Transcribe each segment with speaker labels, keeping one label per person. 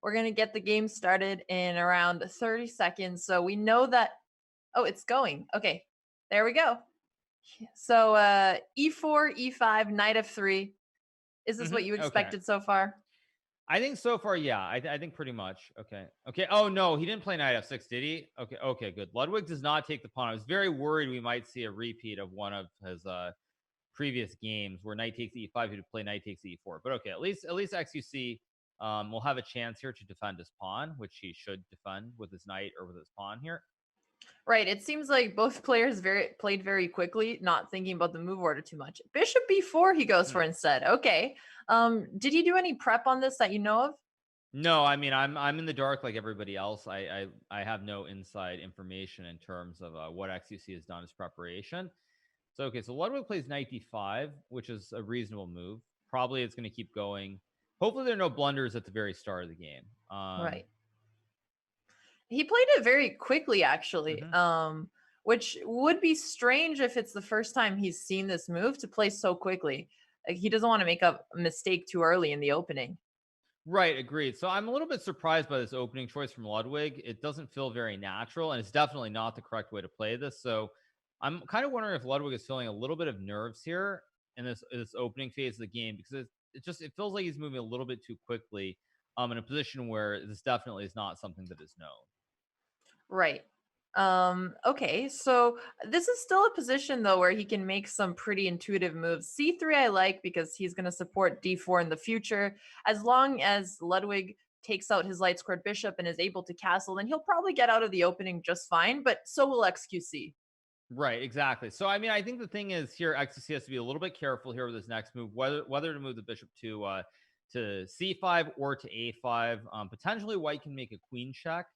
Speaker 1: We're going to get the game started in around 30 seconds. So we know that, oh, it's going. Okay, there we go. So e4, e5, knight f3. Is this what you
Speaker 2: Okay.
Speaker 1: expected so far?
Speaker 2: I think so far, yeah. I think pretty much. Okay. Okay. Oh no, he didn't play knight f6, did he? Okay. Okay. Good. Ludwig does not take the pawn. I was very worried we might see a repeat of one of his previous games where knight takes e5, he would play knight takes e4. But okay, at least XUC will have a chance here to defend his pawn, which he should defend with his knight or with his pawn here.
Speaker 1: Right. It seems like both players played very quickly, not thinking about the move order too much. Bishop b4 he goes for instead. Okay. Did he do any prep on this that you know of?
Speaker 2: No, I mean I'm in the dark like everybody else. I have no inside information in terms of what XUC has done as preparation. So okay, so Ludwig plays knight d5, which is a reasonable move. Probably it's going to keep going. Hopefully there are no blunders at the very start of the game.
Speaker 1: Right. He played it very quickly, actually, which would be strange if it's the first time he's seen this move to play so quickly. Like, he doesn't want to make a mistake too early in the opening.
Speaker 2: Right, agreed. So I'm a little bit surprised by this opening choice from Ludwig. It doesn't feel very natural, and it's definitely not the correct way to play this. So I'm kind of wondering if Ludwig is feeling a little bit of nerves here in this opening phase of the game, because it feels like he's moving a little bit too quickly in a position where this definitely is not something that is known.
Speaker 1: Right. Okay, so this is still a position though where he can make some pretty intuitive moves. C3 I like because he's going to support d4 in the future. As long as Ludwig takes out his light squared bishop and is able to castle, then he'll probably get out of the opening just fine, but so will XQC.
Speaker 2: Right, exactly. So I mean, I think the thing is here, XCC has to be a little bit careful here with his next move, whether to move the bishop to c5 or to a5. Potentially, white can make a queen check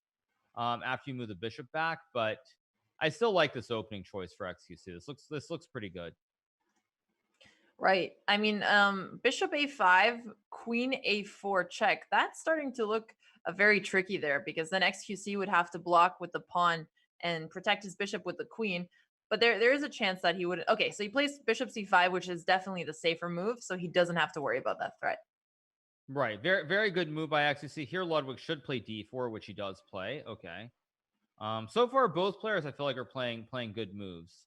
Speaker 2: after you move the bishop back, but I still like this opening choice for XQC. This looks pretty good.
Speaker 1: Right. I mean, bishop a5, queen a4 check. That's starting to look very tricky there because then XQC would have to block with the pawn and protect his bishop with the queen. But there is a chance that he would. Okay, so he plays bishop c5, which is definitely the safer move, so he doesn't have to worry about that threat.
Speaker 2: Right. Very, very good move by XQC. Here, Ludwig should play d4, which he does play. Okay. So far, both players I feel like are playing good moves.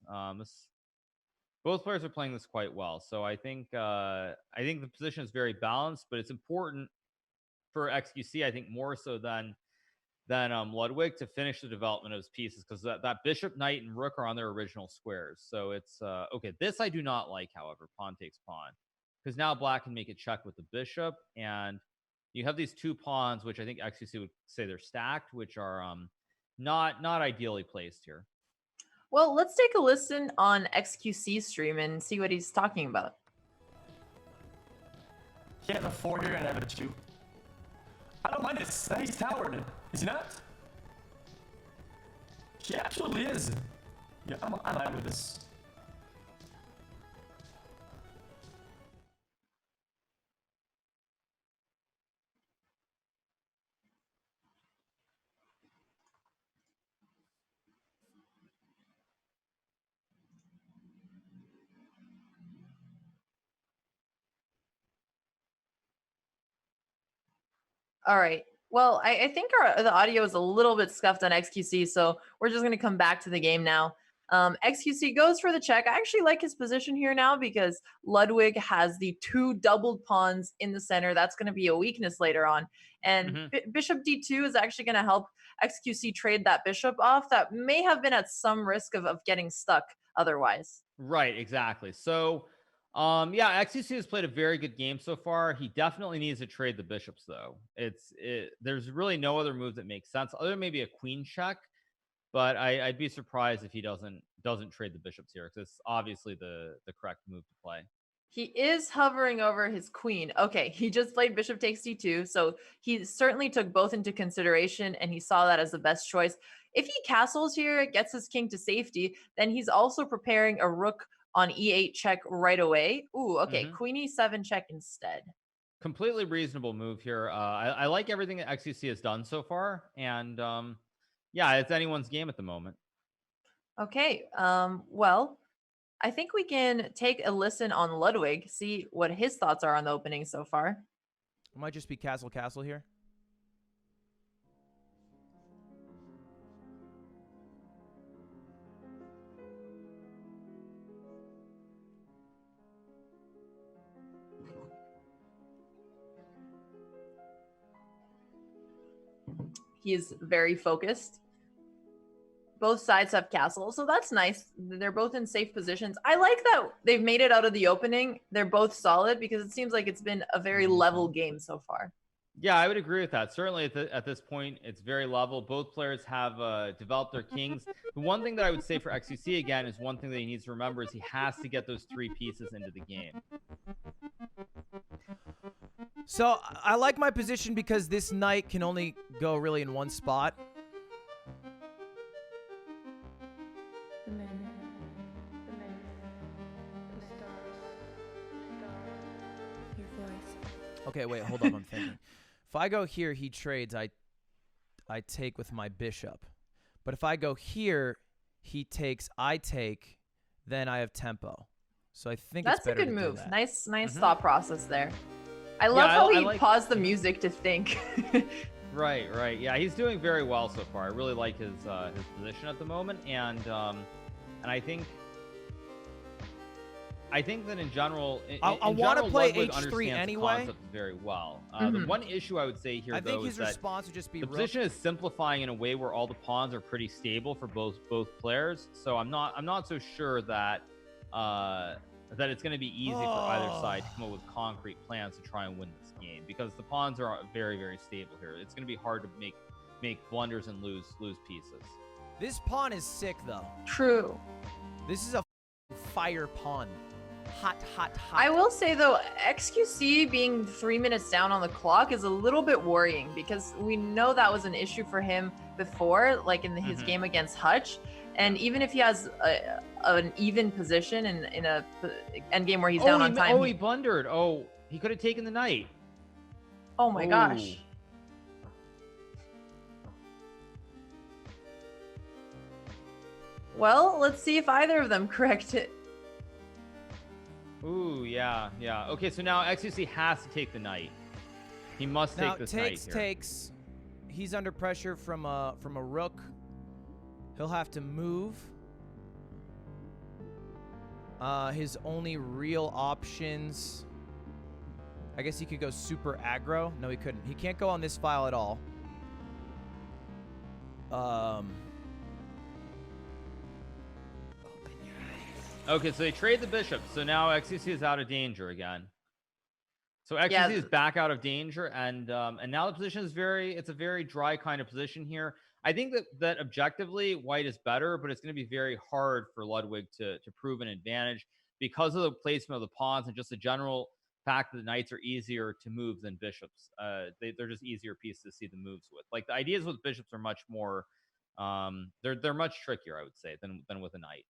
Speaker 2: Both players are playing this quite well. So I think the position is very balanced, but it's important for XQC, I think, more so than Ludwig to finish the development of his pieces, because that bishop, knight, and rook are on their original squares. So it's okay. This I do not like, however, pawn takes pawn, because now black can make a check with the bishop, and you have these two pawns, which I think XQC would say they're stacked, which are not ideally placed here.
Speaker 1: Well, let's take a listen on XQC stream and see what he's talking about.
Speaker 3: He has a 4 here and I have a 2. I don't mind this. He's towered. Is he not? He absolutely is. Yeah, I'm fine with this.
Speaker 1: All right. Well, I think the audio is a little bit scuffed on XQC, so we're just going to come back to the game now. XQC goes for the check. I actually like his position here now because Ludwig has the two doubled pawns in the center. That's going to be a weakness later on. And bishop d2 is actually going to help XQC trade that bishop off that may have been at some risk of getting stuck otherwise.
Speaker 2: Right, exactly. So yeah, XQC has played a very good game so far. He definitely needs to trade the bishops, though. There's really no other move that makes sense other than maybe a queen check, but I'd be surprised if he doesn't trade the bishops here, because it's obviously the correct move to play.
Speaker 1: He is hovering over his queen. Okay, he just played bishop takes d2, so he certainly took both into consideration, and he saw that as the best choice. If he castles here, gets his king to safety, then he's also preparing a rook on e8 check right away. Ooh, okay, queen e7 check instead.
Speaker 2: Completely reasonable move here. I like everything that XCC has done so far, and yeah, it's anyone's game at the moment.
Speaker 1: Okay, well, I think we can take a listen on Ludwig, see what his thoughts are on the opening so far.
Speaker 4: It might just be castle here.
Speaker 1: he's very focused. Both sides have castles, so that's nice. They're both in safe positions. I like that they've made it out of the opening. They're both solid because it seems like it's been a very level game so far.
Speaker 2: Yeah, I would agree with that. Certainly at this point, it's very level. Both players have developed their kings. The one thing that I would say for XQC again is one thing that he needs to remember is he has to get those 3 pieces into the game.
Speaker 4: So I like my position because this knight can only go really in one spot.
Speaker 5: The moon, the stars, your voice.
Speaker 4: Okay, wait, hold up, I'm thinking. If I go here, he trades, I take with my bishop. But if I go here, he takes, I take, then I have tempo. So I think
Speaker 1: that's
Speaker 4: it's better
Speaker 1: a good
Speaker 4: to
Speaker 1: move.
Speaker 4: do that.
Speaker 1: Nice thought process there. I love how he paused the music to think.
Speaker 2: Right. Yeah, he's doing very well so far. I really like his position at the moment, and I think that in general,
Speaker 4: I want to play
Speaker 2: Ludwig
Speaker 4: H3 anyway.
Speaker 2: The concept very well. The one issue I would say here,
Speaker 4: I think
Speaker 2: though,
Speaker 4: his
Speaker 2: is that
Speaker 4: response would just be
Speaker 2: the position is simplifying in a way where all the pawns are pretty stable for both players. So I'm not so sure that that it's going to be easy for either side to come up with concrete plans to try and win this game, because the pawns are very, very stable here. It's going to be hard to make blunders and lose pieces.
Speaker 4: This pawn is sick, though.
Speaker 1: True.
Speaker 4: This is a fire pawn. Hot.
Speaker 1: I will say, though, XQC being 3 minutes down on the clock is a little bit worrying, because we know that was an issue for him before, like in his game against Hutch. And even if he has an even position in a endgame where he's down on time.
Speaker 2: He blundered. Oh, he could have taken the knight.
Speaker 1: Oh my gosh. Well, let's see if either of them correct it.
Speaker 2: Ooh, yeah. Okay, so now XQC has to take the knight. He must take this knight here.
Speaker 4: Takes. He's under pressure from a rook. He'll have to move. His only real options, I guess he could go super aggro. No, he couldn't. He can't go on this file at all.
Speaker 2: Okay, so they trade the bishop. So now XQC is out of danger again. So XQC is back out of danger, and now the position is it's a very dry kind of position here. I think that objectively, white is better, but it's going to be very hard for Ludwig to prove an advantage because of the placement of the pawns and just the general fact that the knights are easier to move than bishops. They're just easier pieces to see the moves with. Like, the ideas with bishops are much more, they're much trickier, I would say, than with a knight.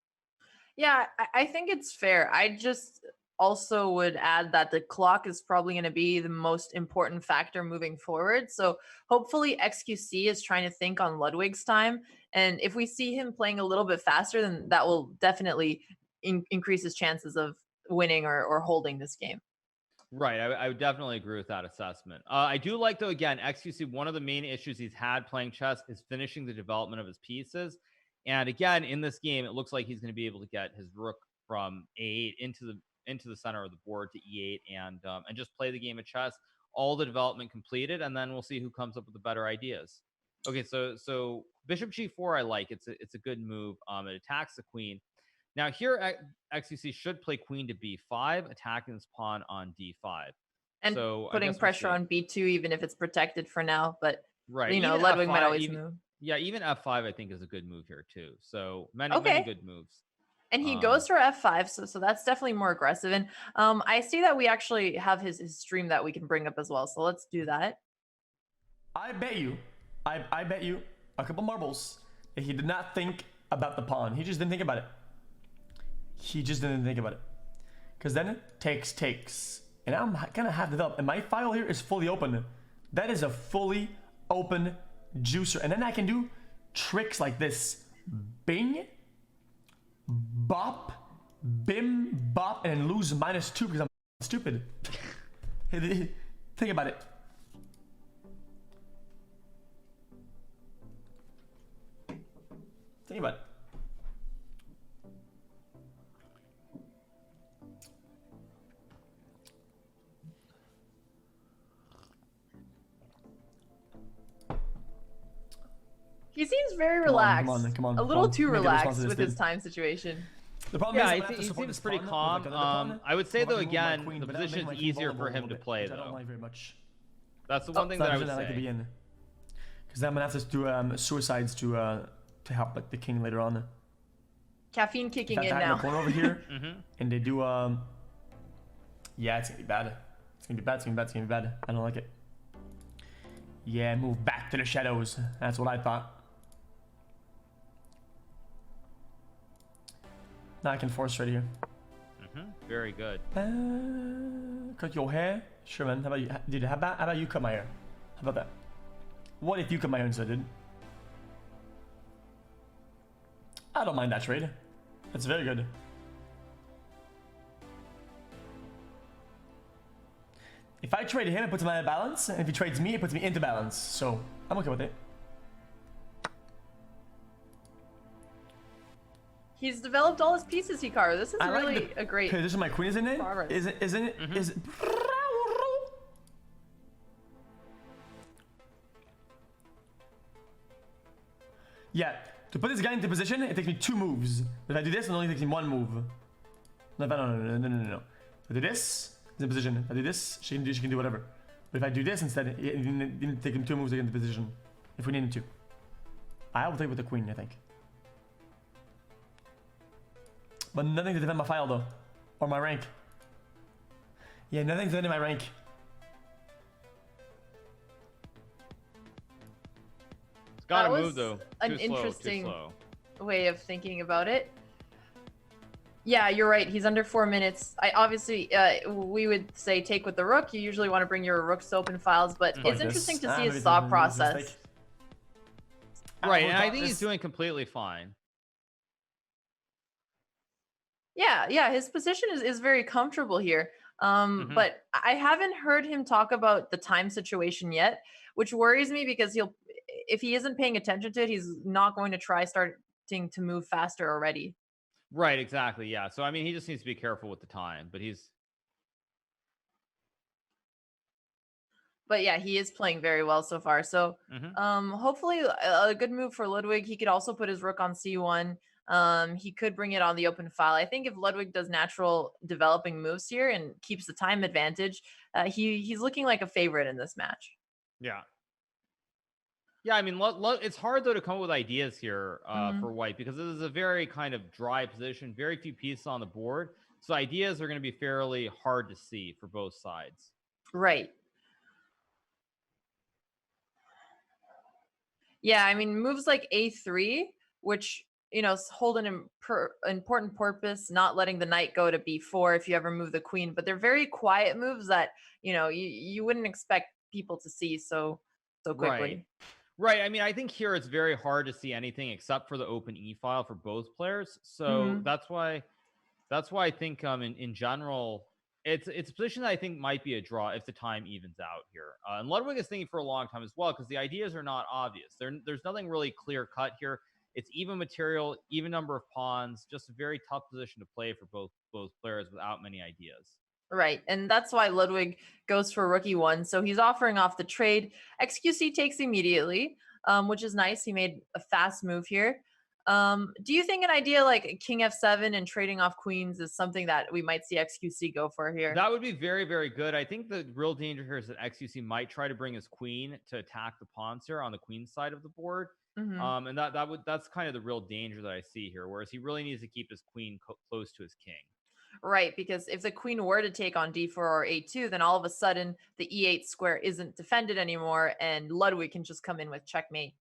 Speaker 1: Yeah, I think it's fair. I just also would add that the clock is probably going to be the most important factor moving forward. So hopefully XQC is trying to think on Ludwig's time. And if we see him playing a little bit faster, then that will definitely increase his chances of winning or holding this game.
Speaker 2: Right. I would definitely agree with that assessment. I do like, though, again, XQC, one of the main issues he's had playing chess is finishing the development of his pieces. And again, in this game, it looks like he's going to be able to get his rook from A8 into the center of the board to E8 and just play the game of chess, all the development completed, and then we'll see who comes up with the better ideas. Okay, so bishop G4, I like. It's a good move. It attacks the queen. Now here, XQC should play queen to B5, attacking this pawn on D5.
Speaker 1: And so putting pressure on B2, even if it's protected for now. But,
Speaker 2: right,
Speaker 1: Ludwig might always move.
Speaker 2: Yeah, even F5, I think, is a good move here, too. So many good moves.
Speaker 1: And he goes for F5, so that's definitely more aggressive. And I see that we actually have his stream that we can bring up as well. So let's do that.
Speaker 3: I bet you a couple marbles that he did not think about the pawn. He just didn't think about it. Because then it takes. And I'm gonna have developed. And my file here is fully open. That is a fully open juicer. And then I can do tricks like this. Bing. Bop, bim, bop, and then lose -2 because I'm stupid. Think about it. Think about it.
Speaker 1: He seems very
Speaker 3: Come
Speaker 1: relaxed.
Speaker 3: on, come on.
Speaker 1: A little
Speaker 3: Come on.
Speaker 1: too
Speaker 3: Make a response
Speaker 1: relaxed
Speaker 3: to this,
Speaker 1: with his
Speaker 3: dude.
Speaker 1: time situation.
Speaker 3: The problem
Speaker 2: Yeah,
Speaker 3: is, I'm
Speaker 2: he,
Speaker 3: gonna have to
Speaker 2: he
Speaker 3: support
Speaker 2: seems
Speaker 3: this
Speaker 2: pretty
Speaker 3: pawn with,
Speaker 2: calm.
Speaker 3: like, another pawn.
Speaker 2: I would say
Speaker 3: If I
Speaker 2: though,
Speaker 3: can move my
Speaker 2: again,
Speaker 3: queen,
Speaker 2: the
Speaker 3: but that'll make
Speaker 2: position's
Speaker 3: my queen
Speaker 2: easier
Speaker 3: vulnerable
Speaker 2: for
Speaker 3: a
Speaker 2: him
Speaker 3: little
Speaker 2: to
Speaker 3: bit,
Speaker 2: play
Speaker 3: which I don't
Speaker 2: though.
Speaker 3: like very much.
Speaker 2: That's the one thing that I would
Speaker 3: I like to
Speaker 2: say.
Speaker 3: be in, because I'm gonna have to do suicides to help like the king later on.
Speaker 1: Caffeine kicking
Speaker 3: If
Speaker 1: in
Speaker 3: I have
Speaker 1: now.
Speaker 3: a corner over here,
Speaker 2: Mhm.
Speaker 3: and they do yeah, it's gonna be bad. It's gonna be bad. It's gonna be bad. It's gonna be bad. I don't like it. Yeah, move back to the shadows. That's what I thought. Now I can force right here.
Speaker 2: Very good.
Speaker 3: Cut your hair? Sure, man. How about you? Dude, how about you cut my hair? How about that? What if you cut my hair instead, dude? I don't mind that trade. That's very good. If I trade him, it puts him out of balance. And if he trades me, it puts me into balance. So, I'm okay with it.
Speaker 1: He's developed all his pieces, Hikaru. This is
Speaker 3: I like
Speaker 1: really
Speaker 3: the
Speaker 1: a great
Speaker 3: position my queen is in.
Speaker 1: progress.
Speaker 3: Isn't it? Is it? Yeah. To put this guy into position, it takes me 2 moves. If I do this, it only takes me 1 move. No. If I do this, he's in position. If I do this, she can do whatever. But if I do this instead, it didn't take him 2 moves to get into position. If we need him to. I will take with the queen, I think. But nothing to defend my file though. Or my rank. Yeah, nothing to defend my rank.
Speaker 2: It's got to
Speaker 1: That
Speaker 2: move
Speaker 1: was
Speaker 2: though.
Speaker 1: an
Speaker 2: Too slow, too
Speaker 1: interesting
Speaker 2: slow.
Speaker 1: way of thinking about it. Yeah, you're right. He's under 4 minutes. I obviously, we would say take with the rook. You usually want to bring your rooks to open files, but
Speaker 3: Like
Speaker 1: it's
Speaker 3: this.
Speaker 1: interesting to
Speaker 3: Ah,
Speaker 1: see
Speaker 3: maybe
Speaker 1: his
Speaker 3: this is
Speaker 1: thought
Speaker 3: a
Speaker 1: process.
Speaker 3: mistake.
Speaker 2: Right, and I
Speaker 3: thought
Speaker 2: think he's
Speaker 3: this-
Speaker 2: doing completely fine.
Speaker 1: Yeah, his position is very comfortable here.
Speaker 2: Mhm.
Speaker 1: But I haven't heard him talk about the time situation yet, which worries me because if he isn't paying attention to it, he's not going to try starting to move faster already.
Speaker 2: Right, exactly. Yeah. So I mean, he just needs to be careful with the time, but
Speaker 1: But yeah, he is playing very well so far. So
Speaker 2: Mhm.
Speaker 1: hopefully a good move for Ludwig. He could also put his rook on c1. He could bring it on the open file. I think if Ludwig does natural developing moves here and keeps the time advantage, he's looking like a favorite in this match.
Speaker 2: Yeah. Yeah, I mean, it's hard though to come up with ideas here for white because this is a very kind of dry position, very few pieces on the board. So ideas are going to be fairly hard to see for both sides.
Speaker 1: Right. Yeah, I mean, moves like a3, which, hold an important purpose, not letting the knight go to b4 if you ever move the queen, but they're very quiet moves that, you wouldn't expect people to see so quickly.
Speaker 2: Right. I mean, I think here it's very hard to see anything except for the open e file for both players. So that's why I think in general it's a position that I think might be a draw if the time evens out here. And Ludwig is thinking for a long time as well because the ideas are not obvious. There's nothing really clear cut here. It's even material, even number of pawns, just a very tough position to play for both players without many ideas.
Speaker 1: Right, and that's why Ludwig goes for rook e1. So he's offering off the trade. XQC takes immediately, which is nice. He made a fast move here. Do you think an idea like king f7 and trading off queens is something that we might see XQC go for here?
Speaker 2: That would be very, very good. I think the real danger here is that XQC might try to bring his queen to attack the pawns here on the queen side of the board. And that's kind of the real danger that I see here, whereas he really needs to keep his queen close to his king.
Speaker 1: Right, because if the queen were to take on d4 or a2, then all of a sudden the e8 square isn't defended anymore, and Ludwig can just come in with checkmate.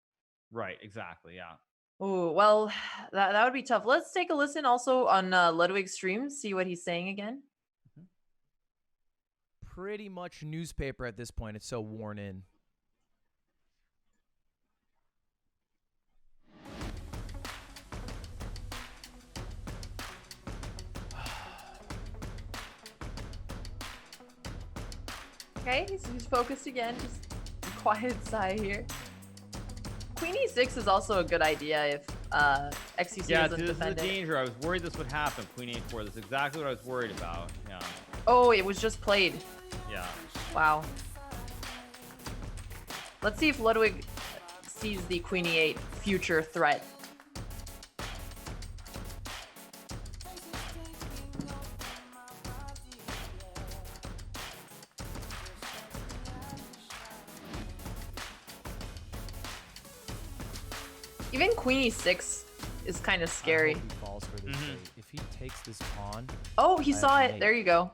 Speaker 2: Right, exactly, yeah.
Speaker 1: Oh, well, that would be tough. Let's take a listen also on Ludwig's stream, see what he's saying again.
Speaker 4: Pretty much newspaper at this point. It's so worn in.
Speaker 1: Okay, he's focused again. Just a quiet sigh here. Queen e6 is also a good idea if XQC
Speaker 2: Yeah,
Speaker 1: doesn't
Speaker 2: this is the
Speaker 1: defend it.
Speaker 2: danger. I was worried this would happen. Queen a4. That's exactly what I was worried about. Yeah.
Speaker 1: Oh, it was just played.
Speaker 2: Yeah.
Speaker 1: Wow. Let's see if Ludwig sees the queen e8 future threat. Even queen e6 is kind of scary.
Speaker 4: I hope he falls for this bait. If he takes this pawn,
Speaker 1: Oh, he
Speaker 4: I
Speaker 1: saw
Speaker 4: have
Speaker 1: it.
Speaker 4: mate.
Speaker 1: There you go.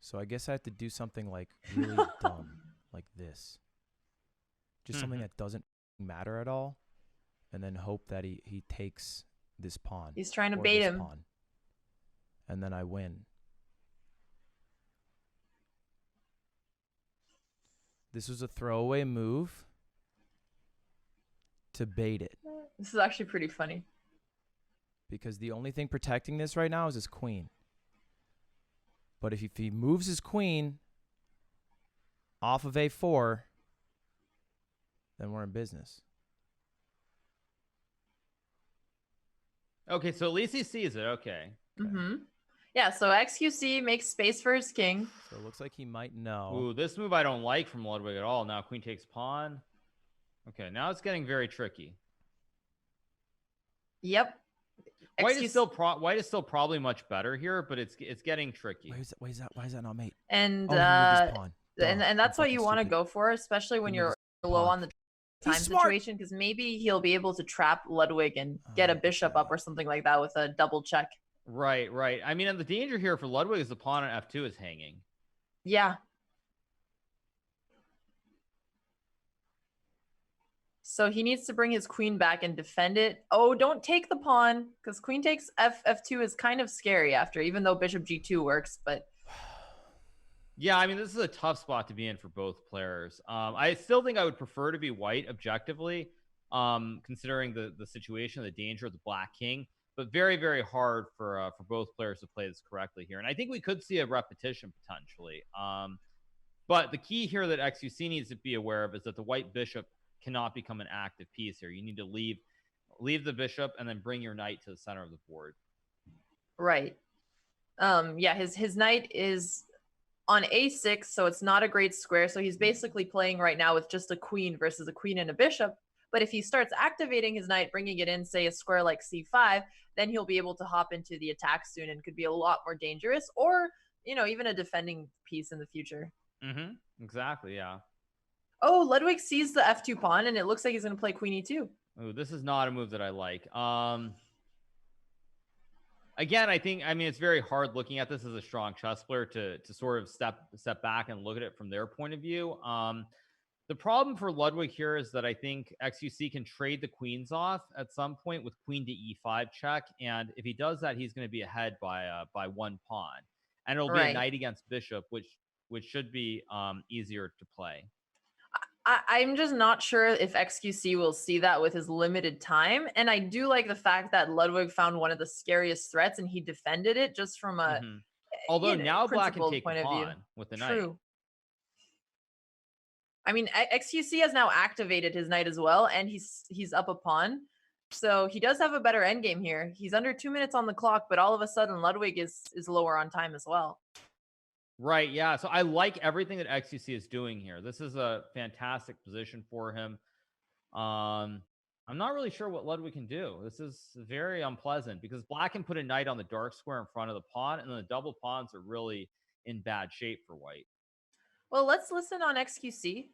Speaker 4: so I guess I have to do something like really dumb, like this. Just something that doesn't matter at all, and then hope that he takes this pawn.
Speaker 1: He's trying to
Speaker 4: or
Speaker 1: bait
Speaker 4: this
Speaker 1: him.
Speaker 4: pawn, and then I win. This was a throwaway move to bait it,
Speaker 1: This is actually pretty funny.
Speaker 4: because the only thing protecting this right now is his queen. But if he moves his queen off of a4, then we're in business.
Speaker 2: Okay, so at least he sees it. Okay.
Speaker 1: Mm-hmm. Yeah, so XQC makes space for his king.
Speaker 4: So it looks like he might know.
Speaker 2: Ooh, this move I don't like from Ludwig at all. Now queen takes pawn. Okay, now it's getting very tricky.
Speaker 1: Yep.
Speaker 2: White is still probably much better here, but it's getting tricky.
Speaker 4: Why is that not mate?
Speaker 1: And
Speaker 4: Oh, he moved his pawn.
Speaker 1: and
Speaker 4: Duh,
Speaker 1: that's
Speaker 4: I'm
Speaker 1: what you
Speaker 4: fucking
Speaker 1: want to
Speaker 4: stupid.
Speaker 1: go for, especially when
Speaker 4: He
Speaker 1: you're
Speaker 4: moved his
Speaker 1: low
Speaker 4: pawn.
Speaker 1: on the time
Speaker 4: He's smart.
Speaker 1: situation, because maybe he'll be able to trap Ludwig and get a
Speaker 4: Oh,
Speaker 1: bishop up or something like that with a double check.
Speaker 2: Right, right. I mean, and the danger here for Ludwig is the pawn on f2 is hanging.
Speaker 1: Yeah. So he needs to bring his queen back and defend it. Oh, don't take the pawn, because queen takes f2 is kind of scary after, even though bishop g2 works. But
Speaker 2: Yeah, I mean, this is a tough spot to be in for both players. I still think I would prefer to be white objectively, considering the situation, the danger of the black king. But very, very hard for both players to play this correctly here. And I think we could see a repetition potentially. But the key here that XQC needs to be aware of is that the white bishop cannot become an active piece here. You need to leave the bishop and then bring your knight to the center of the board.
Speaker 1: right. Yeah, his knight is on a6, so it's not a great square. So he's basically playing right now with just a queen versus a queen and a bishop. But if he starts activating his knight, bringing it in, say, a square like c5, then he'll be able to hop into the attack soon and could be a lot more dangerous, or, you know, even a defending piece in the future.
Speaker 2: Mm-hmm. Exactly, yeah.
Speaker 1: Oh, Ludwig sees the f2 pawn, and it looks like he's going to play queen e2.
Speaker 2: Oh, this is not a move that I like. Again, I mean, it's very hard looking at this as a strong chess player to sort of step back and look at it from their point of view. The problem for Ludwig here is that I think XQC can trade the queens off at some point with queen to e5 check, and if he does that, he's going to be ahead by one pawn, and it'll be a knight against bishop, which should be easier to play.
Speaker 1: I'm just not sure if XQC will see that with his limited time, and I do like the fact that Ludwig found one of the scariest threats and he defended it just from a
Speaker 2: Although now black can
Speaker 1: principled
Speaker 2: take the
Speaker 1: point of view.
Speaker 2: pawn with the knight.
Speaker 1: True. I mean, XQC has now activated his knight as well, and he's up a pawn. So he does have a better endgame here. He's under 2 minutes on the clock, but all of a sudden Ludwig is lower on time as well.
Speaker 2: Right, yeah. So I like everything that XQC is doing here. This is a fantastic position for him. I'm not really sure what Ludwig can do. This is very unpleasant because black can put a knight on the dark square in front of the pawn, and then the double pawns are really in bad shape for white.
Speaker 1: Well, let's listen on XQC.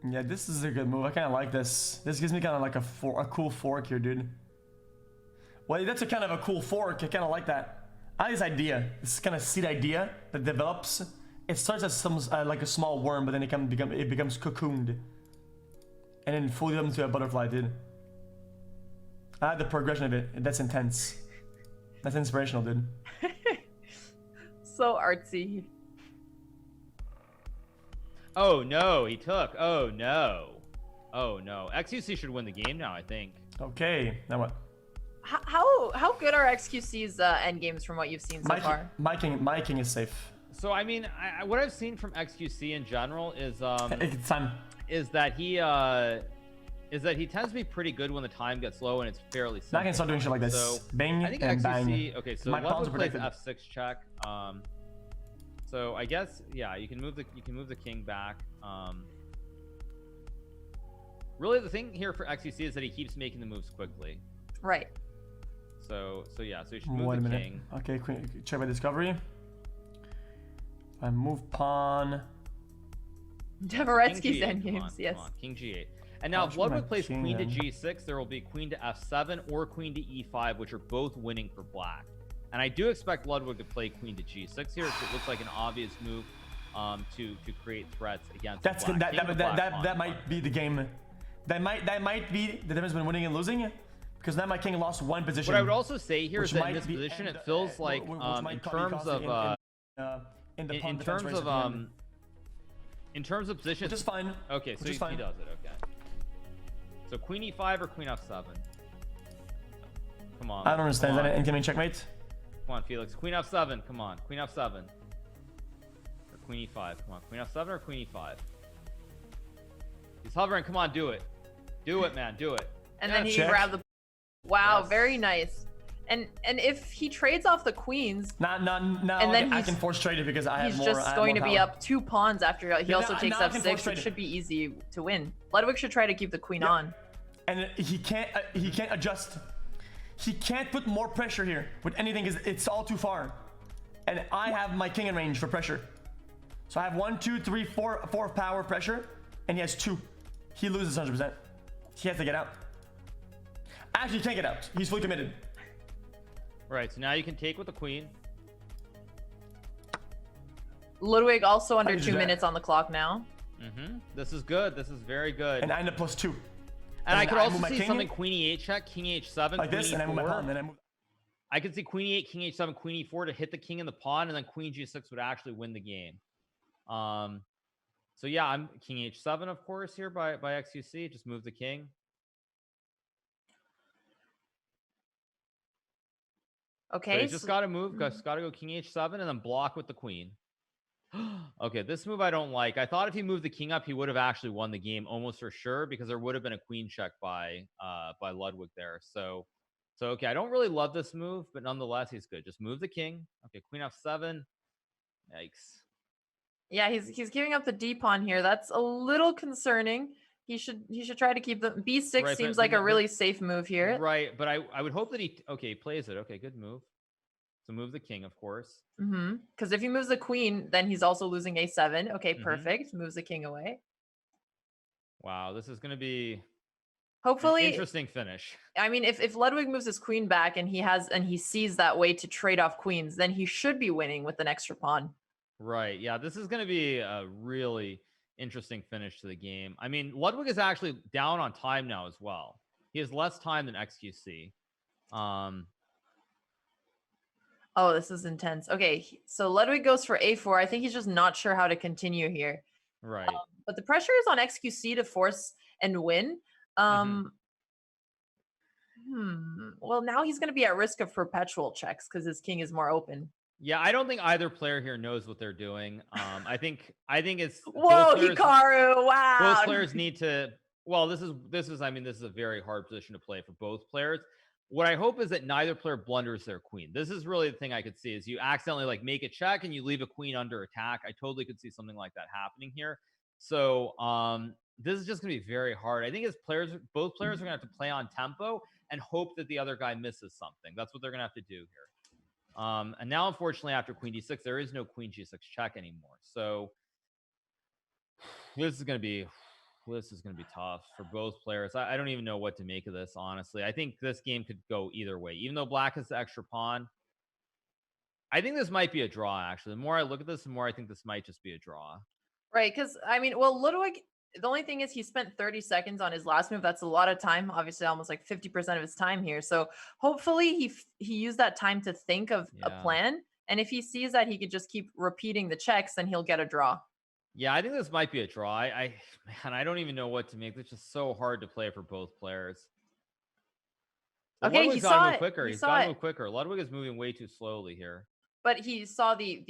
Speaker 3: Yeah, this is a good move. I kind of like this. This gives me kind of like a cool fork here, dude. Well, that's a kind of a cool fork. I kind of like that. I like this idea. This kind of seed idea that develops. It starts as some like a small worm, but then it becomes cocooned, and then fully develops into a butterfly, dude. I like the progression of it. That's intense. That's inspirational, dude.
Speaker 1: So artsy.
Speaker 2: Oh no, he took. Oh no. Oh no. XQC should win the game now, I think.
Speaker 3: Okay, now what?
Speaker 1: How good are XQC's end games from what you've seen so far?
Speaker 3: My king is safe.
Speaker 2: So I mean, what I've seen from XQC in general is
Speaker 3: It's time.
Speaker 2: is that he is that he tends to be pretty good when the time gets low and it's fairly simple.
Speaker 3: Now I can start doing shit like this.
Speaker 2: So
Speaker 3: Bang
Speaker 2: I think
Speaker 3: and bang.
Speaker 2: XQC. Okay, so
Speaker 3: My pawns
Speaker 2: Ludwig
Speaker 3: are
Speaker 2: plays
Speaker 3: protected.
Speaker 2: F6 check. So I guess yeah, you can move the king back. Really, the thing here for XQC is that he keeps making the moves quickly.
Speaker 1: Right.
Speaker 2: So yeah, so you should move
Speaker 3: Wait a
Speaker 2: the
Speaker 3: minute.
Speaker 2: king.
Speaker 3: Okay, check my discovery. I move pawn.
Speaker 1: Dvoretsky's
Speaker 2: King G8, come on,
Speaker 1: endgames, yes.
Speaker 2: come on, King G8. And now
Speaker 3: I'll
Speaker 2: if
Speaker 3: show my
Speaker 2: Ludwig plays
Speaker 3: king
Speaker 2: queen to
Speaker 3: then.
Speaker 2: G6, there will be queen to F7 or queen to E5, which are both winning for black. And I do expect Ludwig to play queen to G6 here, so it looks like an obvious move to create threats against
Speaker 3: That's
Speaker 2: black.
Speaker 3: that might be the game. That might be the difference between winning and losing. Because now my king lost one position.
Speaker 2: What I would also say here is
Speaker 3: which
Speaker 2: that in
Speaker 3: might
Speaker 2: this
Speaker 3: be-
Speaker 2: position,
Speaker 3: and,
Speaker 2: it feels like
Speaker 3: which
Speaker 2: in
Speaker 3: might be
Speaker 2: terms
Speaker 3: costing
Speaker 2: of
Speaker 3: in terms of
Speaker 2: in terms of position,
Speaker 3: which is fine.
Speaker 2: Okay, so
Speaker 3: Which is
Speaker 2: he
Speaker 3: fine.
Speaker 2: does it. Okay. So queen E5 or queen F7. Come on.
Speaker 3: I don't understand
Speaker 2: come
Speaker 3: that
Speaker 2: on.
Speaker 3: incoming checkmate.
Speaker 2: Come on, Felix. Queen F7. Come on. Queen F7. Or queen E5. Come on. Queen F7 or queen E5. He's hovering. Come on, do it. Do it, man. Do it.
Speaker 1: And
Speaker 2: Yes.
Speaker 1: then he
Speaker 3: Check.
Speaker 1: grabbed the. Wow,
Speaker 2: Yes.
Speaker 1: very nice. And if he trades off the queens,
Speaker 3: Now
Speaker 1: And then
Speaker 3: I
Speaker 1: he's-
Speaker 3: can force trade it because I have
Speaker 1: he's
Speaker 3: more.
Speaker 1: just
Speaker 3: I have
Speaker 1: going
Speaker 3: more
Speaker 1: to be
Speaker 3: power.
Speaker 1: up 2 pawns after he
Speaker 3: Yeah,
Speaker 1: also
Speaker 3: now-
Speaker 1: takes
Speaker 3: now I can force
Speaker 1: F6.
Speaker 3: trade
Speaker 1: It
Speaker 3: it.
Speaker 1: should be easy to win. Ludwig should try to keep the queen on.
Speaker 3: And he can't adjust. He can't put more pressure here with anything because it's all too far. And I have my king in range for pressure. So I have 1, 2, 3, 4 power pressure, and he has 2. He loses 100%. He has to get out. Actually, he can't get out. He's fully committed.
Speaker 2: Right. So now you can take with the queen.
Speaker 1: Ludwig also under
Speaker 3: you do
Speaker 1: 2
Speaker 3: that?
Speaker 1: minutes on the clock now.
Speaker 2: This is good. This is very good.
Speaker 3: And I end up +2.
Speaker 2: And I
Speaker 3: then
Speaker 2: could
Speaker 3: I
Speaker 2: also
Speaker 3: move my
Speaker 2: see
Speaker 3: king
Speaker 2: something queen E8 check, king H7,
Speaker 3: Like
Speaker 2: queen
Speaker 3: this, and I move my
Speaker 2: E4.
Speaker 3: pawn. Then I move.
Speaker 2: I could see queen E8, king H7, queen E4 to hit the king in the pawn, and then queen G6 would actually win the game. So yeah, I'm king H7, of course, here by XQC. Just move the king. So
Speaker 1: Okay.
Speaker 2: you just got to move. Just got to go king H7 and then block with the queen. Okay, this move I don't like. I thought if he moved the king up, he would have actually won the game almost for sure because there would have been a queen check by Ludwig there. So okay, I don't really love this move, but nonetheless, he's good. Just move the king. Okay, queen F7. Yikes.
Speaker 1: Yeah, he's giving up the D pawn here. That's a little concerning. He should try to keep the B6
Speaker 2: Right,
Speaker 1: seems
Speaker 2: but
Speaker 1: like a
Speaker 2: the-
Speaker 1: really safe move here.
Speaker 2: Right, but I would hope that he plays it. Okay, good move. So move the king, of course.
Speaker 1: Because if he moves the queen, then he's also losing A7. Okay,
Speaker 2: Mhm.
Speaker 1: perfect. Moves the king away.
Speaker 2: Wow, this is going to be an
Speaker 1: Hopefully,
Speaker 2: interesting finish.
Speaker 1: I mean, if Ludwig moves his queen back and he sees that way to trade off queens, then he should be winning with an extra pawn.
Speaker 2: Right. Yeah, this is going to be a really interesting finish to the game. I mean, Ludwig is actually down on time now as well. He has less time than XQC.
Speaker 1: Oh, this is intense. Okay, so Ludwig goes for A4. I think he's just not sure how to continue here.
Speaker 2: Right.
Speaker 1: But the pressure is on XQC to force and win. Well, now he's going to be at risk of perpetual checks because his king is more open.
Speaker 2: Yeah, I don't think either player here knows what they're doing. I think it's
Speaker 1: Whoa,
Speaker 2: both players,
Speaker 1: Hikaru! Wow.
Speaker 2: both players need to. Well, this is. I mean, this is a very hard position to play for both players. What I hope is that neither player blunders their queen. This is really the thing I could see is you accidentally like make a check and you leave a queen under attack. I totally could see something like that happening here. So this is just gonna be very hard. I think as both players are gonna have to play on tempo and hope that the other guy misses something. That's what they're gonna have to do here. And now, unfortunately, after queen d6, there is no queen g6 check anymore. So this is gonna be tough for both players. I don't even know what to make of this, honestly. I think this game could go either way. Even though black has the extra pawn, I think this might be a draw, actually. The more I look at this, the more I think this might just be a draw.
Speaker 1: Right, because, I mean, well, Ludwig, the only thing is he spent 30 seconds on his last move. That's a lot of time, obviously almost like 50% of his time here. So hopefully he used that time to think of a plan. And if he sees that he could just keep repeating the checks, then he'll get a draw.
Speaker 2: Yeah, I think this might be a draw. Man, I don't even know what to make. It's just so hard to play for both players. But
Speaker 1: Okay,
Speaker 2: Ludwig's
Speaker 1: he
Speaker 2: gotta
Speaker 1: saw
Speaker 2: move
Speaker 1: it.
Speaker 2: quicker.
Speaker 1: He
Speaker 2: He's
Speaker 1: saw
Speaker 2: got to
Speaker 1: it.
Speaker 2: move quicker. Ludwig is moving way too slowly here.
Speaker 1: But he saw the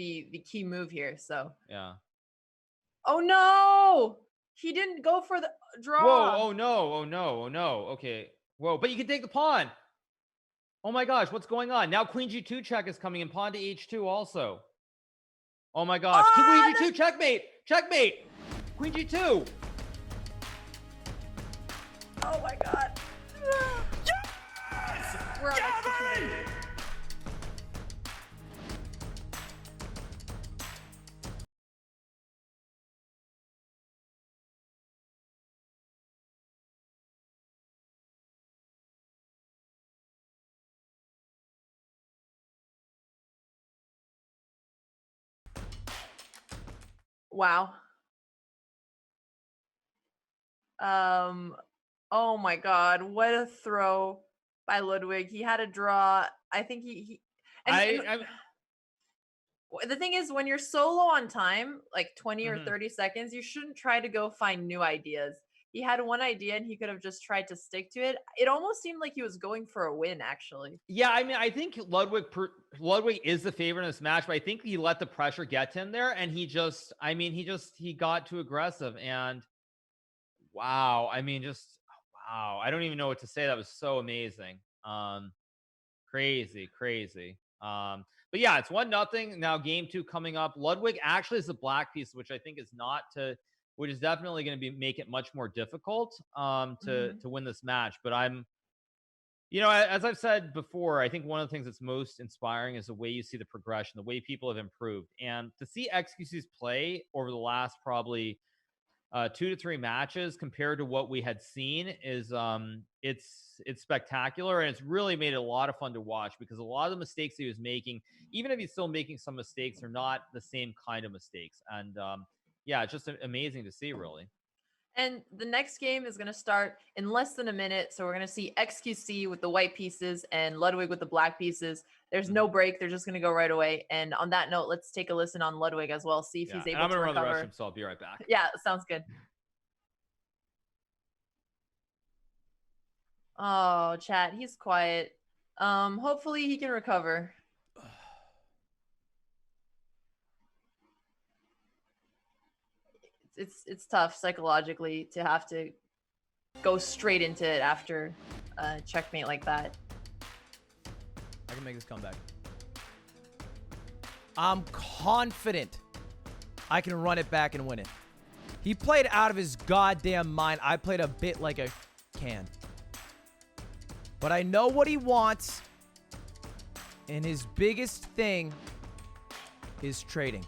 Speaker 1: key move here, so.
Speaker 2: Yeah.
Speaker 1: Oh no! He didn't go for the draw.
Speaker 2: Whoa! Oh no! Oh no! Oh no! Okay. Whoa! But you can take the pawn. Oh my gosh! What's going on? Now Queen G2 check is coming in. Pawn to H2 also. Oh my gosh! Queen G2 checkmate! Checkmate! Queen G2.
Speaker 1: Oh my god.
Speaker 3: Yes!
Speaker 1: We're on
Speaker 3: Yeah, baby!
Speaker 1: Wow. Oh my god, what a throw by Ludwig. He had a draw. I think he and the thing is, when you're so low on time, like 20 or 30 seconds, you shouldn't try to go find new ideas. He had one idea and he could have just tried to stick to it. It almost seemed like he was going for a win, actually.
Speaker 2: Yeah, I mean, I think Ludwig is the favorite in this match, but I think he let the pressure get to him there, and he got too aggressive, and wow, I mean, wow, I don't even know what to say. That was so amazing. Crazy. But yeah, it's 1-0 now. Game 2 coming up. Ludwig actually is the black piece, which I think is which is definitely going to make it much more difficult to win this match. But as I've said before, I think one of the things that's most inspiring is the way you see the progression, the way people have improved, and to see XQC's play over the last probably 2 to 3 matches compared to what we had seen is it's spectacular, and it's really made it a lot of fun to watch, because a lot of the mistakes he was making, even if he's still making some mistakes, are not the same kind of mistakes. And yeah, it's just amazing to see, really.
Speaker 1: And the next game is going to start in less than a minute. So we're going to see XQC with the white pieces and Ludwig with the black pieces. There's no break. They're just going to go right away. And on that note, let's take a listen on Ludwig as well. See if he's able to recover.
Speaker 2: I'm going to run the restroom, so I'll be right back.
Speaker 1: Yeah, sounds good. Oh, chat, he's quiet. Hopefully he can recover. It's tough psychologically to have to go straight into it after a checkmate like that.
Speaker 4: I can make this comeback. I'm confident I can run it back and win it. He played out of his goddamn mind. I played a bit like a can. But I know what he wants, and his biggest thing is trading.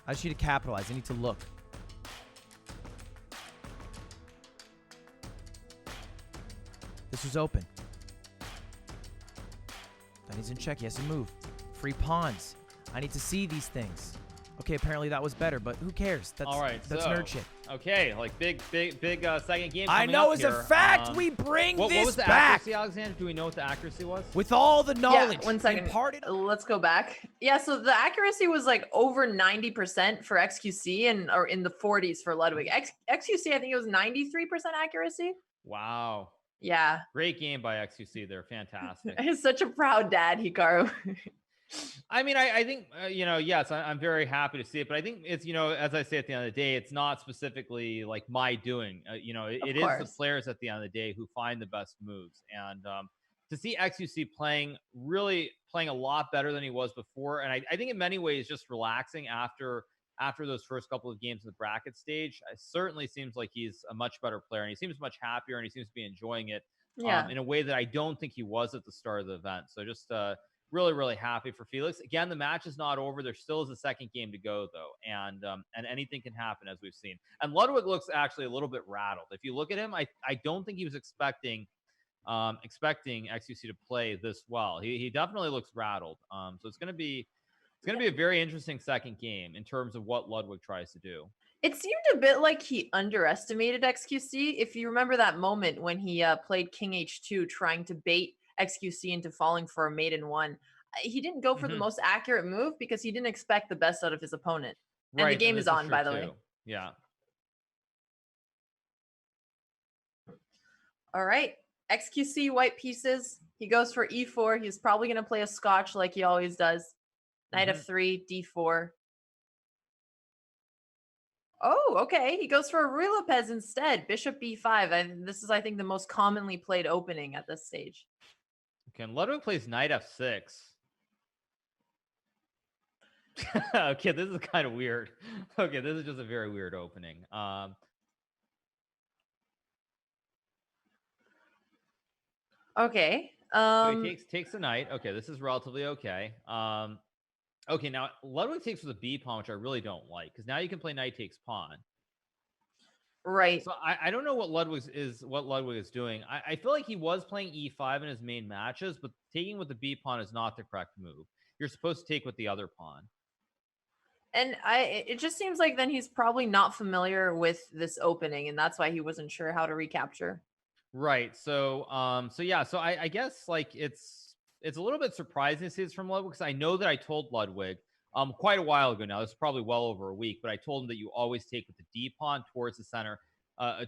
Speaker 4: I just need to capitalize. I need to look. This was open. Then he's in check. He has to move. Free pawns. I need to see these things. Okay, apparently that was better, but who cares? That's
Speaker 2: all right.
Speaker 4: That's nerd shit.
Speaker 2: Okay, like big second game.
Speaker 4: I know as a fact we bring
Speaker 2: what was
Speaker 4: this
Speaker 2: the
Speaker 4: back.
Speaker 2: Accuracy, Alexander? Do we know what the accuracy was?
Speaker 4: With all the knowledge.
Speaker 1: Yeah, 1 second.
Speaker 4: Imparted.
Speaker 1: Let's go back. Yeah, so the accuracy was like over 90% for XQC or in the 40s for Ludwig. XQC, I think it was 93% accuracy.
Speaker 2: Wow.
Speaker 1: Yeah.
Speaker 2: Great game by XQC there. Fantastic.
Speaker 1: He's such a proud dad, Hikaru.
Speaker 2: I mean, I think, yes, I'm very happy to see it, but I think it's, as I say at the end of the day, it's not specifically like my doing. It is the players at the end of the day who find the best moves. And to see XQC really playing a lot better than he was before. And I think in many ways, just relaxing after those first couple of games in the bracket stage, it certainly seems like he's a much better player, and he seems much happier, and he seems to be enjoying it in a way that I don't think he was at the start of the event. So just, really happy for Felix. Again, the match is not over. There still is a second game to go, though, and anything can happen, as we've seen. And Ludwig looks actually a little bit rattled. If you look at him, I don't think he was expecting XQC to play this well. He definitely looks rattled. So it's going to be a very interesting second game in terms of what Ludwig tries to do.
Speaker 1: It seemed a bit like he underestimated XQC. If you remember that moment when he played King H2 trying to bait XQC into falling for a mate in 1. He didn't go for the most accurate move because he didn't expect the best out of his opponent. And the game is on, by the way.
Speaker 2: Yeah.
Speaker 1: All right. XQC white pieces. He goes for E4. He's probably going to play a scotch like he always does. Knight of 3, D4. Oh, okay. He goes for a Rue Lopez instead. Bishop b5. This is, I think, the most commonly played opening at this stage.
Speaker 2: Okay, and Ludwig plays knight f6. Okay, this is kind of weird. Okay, this is just a very weird opening.
Speaker 1: Okay.
Speaker 2: So he takes the knight. Okay, this is relatively okay. Okay, now Ludwig takes with a b pawn, which I really don't like, because now you can play knight takes pawn.
Speaker 1: Right.
Speaker 2: So I don't know what Ludwig is doing. I feel like he was playing e5 in his main matches, but taking with the b pawn is not the correct move. You're supposed to take with the other pawn.
Speaker 1: And it just seems like then he's probably not familiar with this opening, and that's why he wasn't sure how to recapture.
Speaker 2: Right. So yeah, so I guess like it's a little bit surprising to see this from Ludwig, because I know that I told Ludwig quite a while ago now. This is probably well over a week, but I told him that you always take with the d pawn towards the center.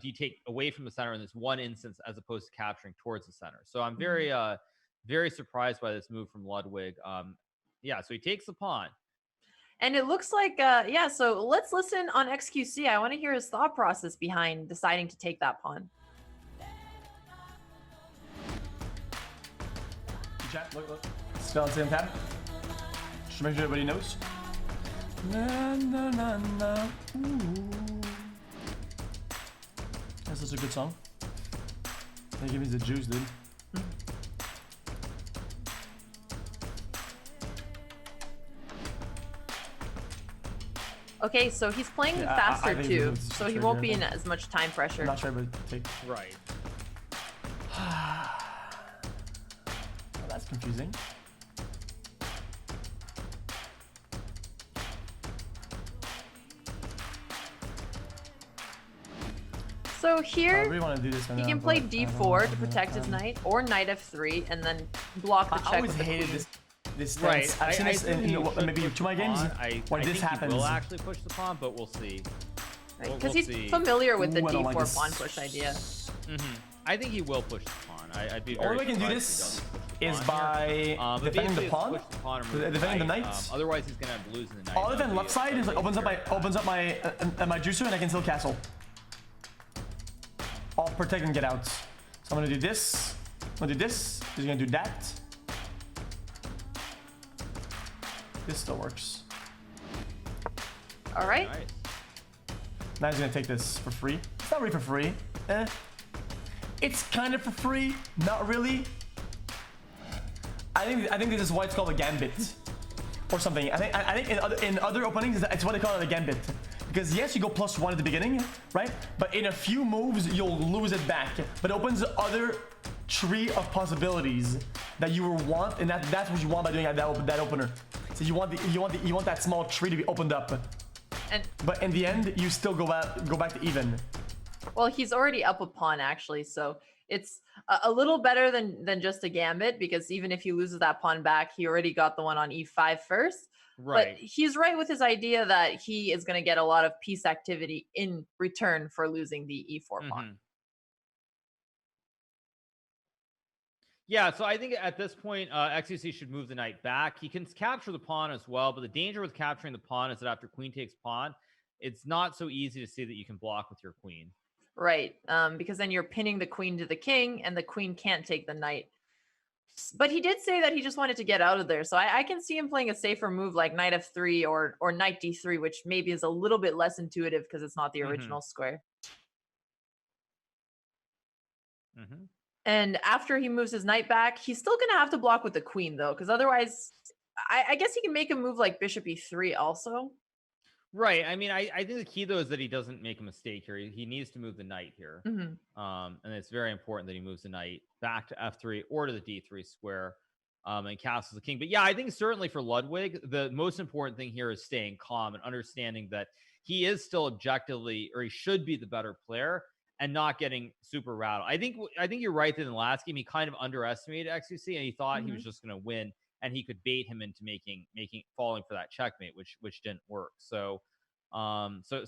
Speaker 2: You take away from the center in this one instance, as opposed to capturing towards the center. So I'm very very surprised by this move from Ludwig. Yeah, so he takes the pawn.
Speaker 1: And it looks like, yeah, so let's listen on XQC. I want to hear his thought process behind deciding to take that pawn.
Speaker 3: Chat, look. Still on the same tab. Just to make sure everybody knows. Na, na, na, na. Ooh. That's such a good song. They give me the juice, dude.
Speaker 1: Okay, so he's playing
Speaker 3: Yeah,
Speaker 1: faster
Speaker 3: I think
Speaker 1: too,
Speaker 3: this is
Speaker 1: so he
Speaker 3: true
Speaker 1: won't
Speaker 3: here,
Speaker 1: be in
Speaker 3: though.
Speaker 1: as much time pressure.
Speaker 3: I'm not sure, but take.
Speaker 2: Right.
Speaker 3: Well, that's confusing.
Speaker 1: So
Speaker 3: I
Speaker 1: here,
Speaker 3: really want to do this.
Speaker 1: he can play d4 to protect his knight, or knight f3, and then block the
Speaker 3: I
Speaker 1: check
Speaker 3: always
Speaker 1: with the
Speaker 3: hated
Speaker 1: queen.
Speaker 3: this
Speaker 2: Right.
Speaker 3: stance. I've seen this
Speaker 2: think he
Speaker 3: in
Speaker 2: should
Speaker 3: maybe
Speaker 2: push
Speaker 3: 2 of my
Speaker 2: the
Speaker 3: games
Speaker 2: pawn.
Speaker 3: where
Speaker 2: I
Speaker 3: this
Speaker 2: think
Speaker 3: happens.
Speaker 2: He will actually push the pawn, but we'll see.
Speaker 1: Right,
Speaker 2: We'll
Speaker 1: because he's
Speaker 2: see.
Speaker 1: familiar with the
Speaker 3: Ooh, I don't like
Speaker 1: d4
Speaker 3: this.
Speaker 1: pawn push idea.
Speaker 2: I think he will push the pawn. I'd be
Speaker 3: The
Speaker 2: very
Speaker 3: only way I can do
Speaker 2: surprised if he
Speaker 3: this
Speaker 2: doesn't push the
Speaker 3: is
Speaker 2: pawn here.
Speaker 3: by
Speaker 2: But
Speaker 3: defending the
Speaker 2: basically
Speaker 3: pawn.
Speaker 2: it's push the pawn and
Speaker 3: Defending
Speaker 2: remove
Speaker 3: the
Speaker 2: knight.
Speaker 3: knight.
Speaker 2: Otherwise, he's gonna have losing the knight.
Speaker 3: All defend left side is like opens up my my juicer, and I can still castle. I'll protect and get out. So I'm gonna do this. I'm gonna do this. He's gonna do that. This still works.
Speaker 1: All right.
Speaker 2: Nice.
Speaker 3: Now he's gonna take this for free. It's not really for free. It's kind of for free. Not really. I think this is why it's called a gambit, or something. I think in other openings it's what they call it, a gambit. Because yes, you go +1 at the beginning, right? But in a few moves you'll lose it back. But it opens other tree of possibilities that you want, and that's what you want by doing that opener. So you want that small tree to be opened up. But in the end, you still go back to even.
Speaker 1: Well, he's already up a pawn actually, so it's a little better than just a gambit, because even if he loses that pawn back, he already got the one on e5 first.
Speaker 2: Right.
Speaker 1: But he's right with his idea that he is going to get a lot of piece activity in return for losing the e4 pawn.
Speaker 2: Yeah, so I think at this point, XUC should move the knight back. He can capture the pawn as well, but the danger with capturing the pawn is that after queen takes pawn, it's not so easy to see that you can block with your queen.
Speaker 1: Right, because then you're pinning the queen to the king, and the queen can't take the knight. But he did say that he just wanted to get out of there, so I can see him playing a safer move like knight f3 or knight d3, which maybe is a little bit less intuitive because it's not the original square. And after he moves his knight back, he's still going to have to block with the queen, though, because otherwise, I guess he can make a move like bishop e3 also.
Speaker 2: Right. I mean, I think the key, though, is that he doesn't make a mistake here. He needs to move the knight here. And it's very important that he moves the knight back to f3 or to the d3 square and castles the king. But yeah, I think certainly for Ludwig, the most important thing here is staying calm and understanding that he is still objectively, or he should be the better player, and not getting super rattled. I think you're right that in the last game, he kind of underestimated XUC, and he thought he was just going to win, and he could bait him into falling for that checkmate, which didn't work. So